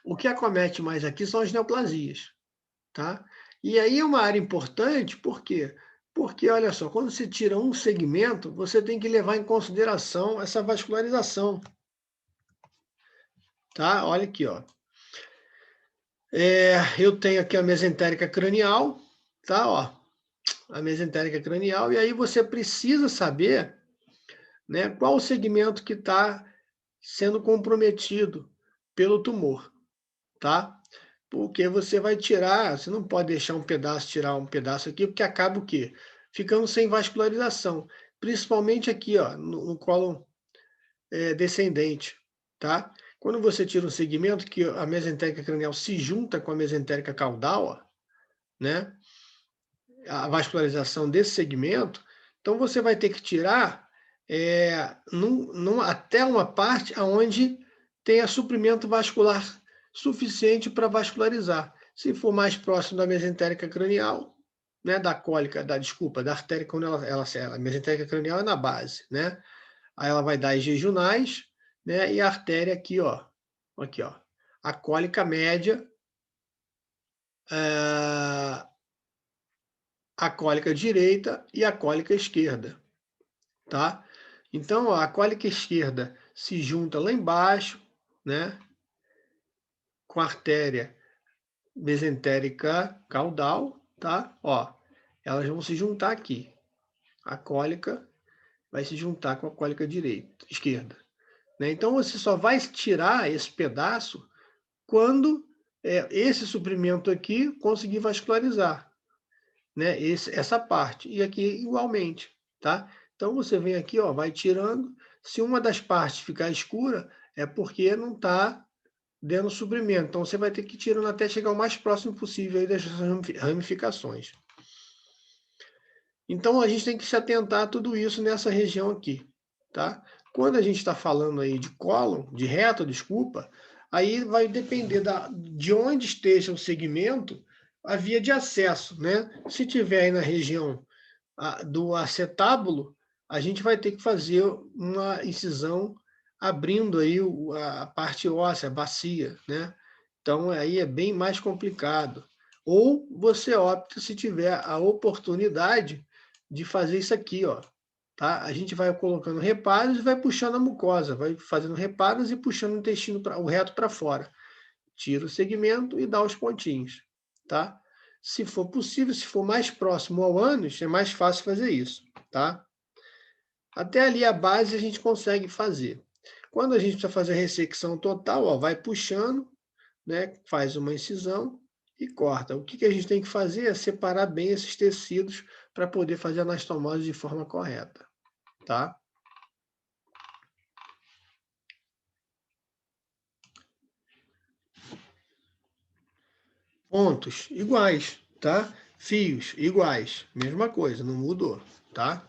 O que acomete mais aqui são as neoplasias, tá? E aí é uma área importante, por quê? Porque, olha só, quando você tira um segmento, você tem que levar em consideração essa vascularização, tá? Olha aqui, ó. Eu tenho aqui a mesentérica cranial, tá? Ó, a mesentérica cranial, e aí você precisa saber, né, qual o segmento que está sendo comprometido pelo tumor, tá? Porque você vai tirar, você não pode deixar tirar um pedaço aqui, porque acaba o quê? Ficando sem vascularização, principalmente aqui, ó, no colo descendente, tá? Quando você tira um segmento que a mesentérica cranial se junta com a mesentérica caudal, ó, né? A vascularização desse segmento, então você vai ter que tirar até uma parte onde tenha suprimento vascular suficiente para vascularizar. Se for mais próximo da mesentérica cranial, né, da artéria, quando a mesentérica cranial é na base, né? Aí ela vai dar as jejunais, né? E a artéria aqui, ó, a cólica média, a cólica direita e a cólica esquerda, tá? Então, ó, a cólica esquerda se junta lá embaixo, né? Com a artéria mesentérica caudal, tá? Ó, elas vão se juntar aqui. A cólica vai se juntar com a cólica esquerda, né? Então, você só vai tirar esse pedaço quando esse suprimento aqui conseguir vascularizar, né? Essa parte. E aqui igualmente, tá? Então, você vem aqui, ó, vai tirando. Se uma das partes ficar escura, é porque não está dando suprimento. Então, você vai ter que ir tirando até chegar o mais próximo possível aí das ramificações. Então, a gente tem que se atentar a tudo isso nessa região aqui, tá? Quando a gente está falando aí de cólon, de reto, desculpa, aí vai depender de onde esteja o segmento, a via de acesso, né? Se tiver aí na região do acetábulo, a gente vai ter que fazer uma incisão abrindo aí a parte óssea, a bacia, né? Então, aí é bem mais complicado. Ou você opta, se tiver a oportunidade, de fazer isso aqui, ó. Tá? A gente vai colocando reparos e vai puxando a mucosa, vai fazendo reparos e puxando o intestino, o reto para fora. Tira o segmento e dá os pontinhos, tá? Se for possível, se for mais próximo ao ânus, é mais fácil fazer isso, tá? Até ali a base a gente consegue fazer. Quando a gente precisa fazer a ressecção total, ó, vai puxando, né? Faz uma incisão e corta. O que a gente tem que fazer é separar bem esses tecidos para poder fazer a anastomose de forma correta, tá? Pontos iguais, tá? Fios iguais, mesma coisa, não mudou, tá?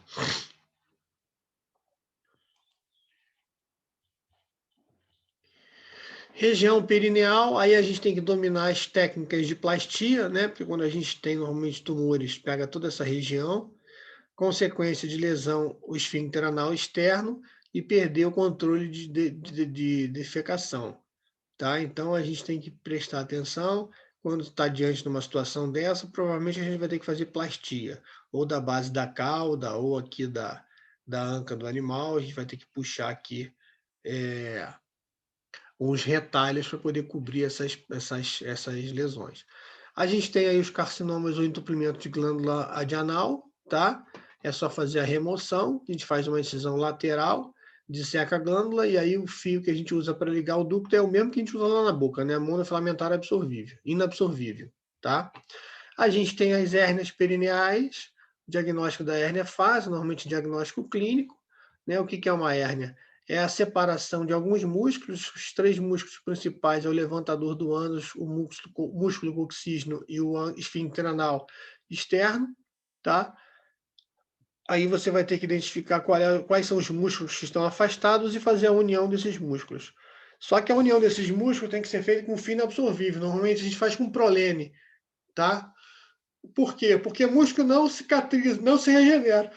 Região perineal, aí a gente tem que dominar as técnicas de plastia, né? Porque quando a gente tem normalmente tumores, pega toda essa região, consequência de lesão, o esfíncter anal externo e perder o controle de defecação, tá? Então a gente tem que prestar atenção quando está diante de uma situação dessa, provavelmente a gente vai ter que fazer plastia, ou da base da cauda, ou aqui da anca do animal, a gente vai ter que puxar aqui uns retalhos para poder cobrir essas lesões. A gente tem aí os carcinomas ou entupimento de glândula adrenal, tá? É só fazer a remoção, a gente faz uma incisão lateral, disseca a glândula e aí o fio que a gente usa para ligar o ducto é o mesmo que a gente usa lá na boca, né? Monofilamentar absorvível, inabsorvível, tá? A gente tem as hérnias perineais, o diagnóstico da hérnia é fácil, normalmente diagnóstico clínico, né? O que é uma hérnia? É a separação de alguns músculos, os três músculos principais é o levantador do ânus, o músculo coxígeno e o esfíncter anal externo, tá? Aí você vai ter que identificar quais são os músculos que estão afastados e fazer a união desses músculos. Só que a união desses músculos tem que ser feita com fino absorvível. Normalmente a gente faz com prolene, tá? Por quê? Porque músculo não cicatriza, não se regenera.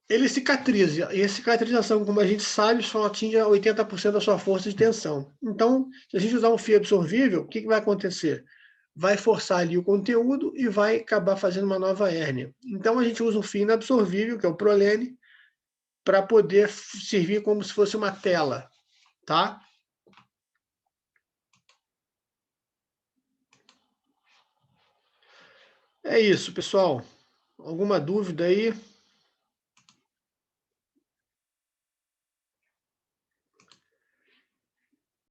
Ele cicatriza. E a cicatrização, como a gente sabe, só atinge 80% da sua força de tensão. Então, se a gente usar um fio absorvível, o que vai acontecer? Vai forçar ali o conteúdo e vai acabar fazendo uma nova hérnia. Então, a gente usa um fio inabsorvível, que é o prolene, para poder servir como se fosse uma tela, tá? É isso, pessoal. Alguma dúvida aí?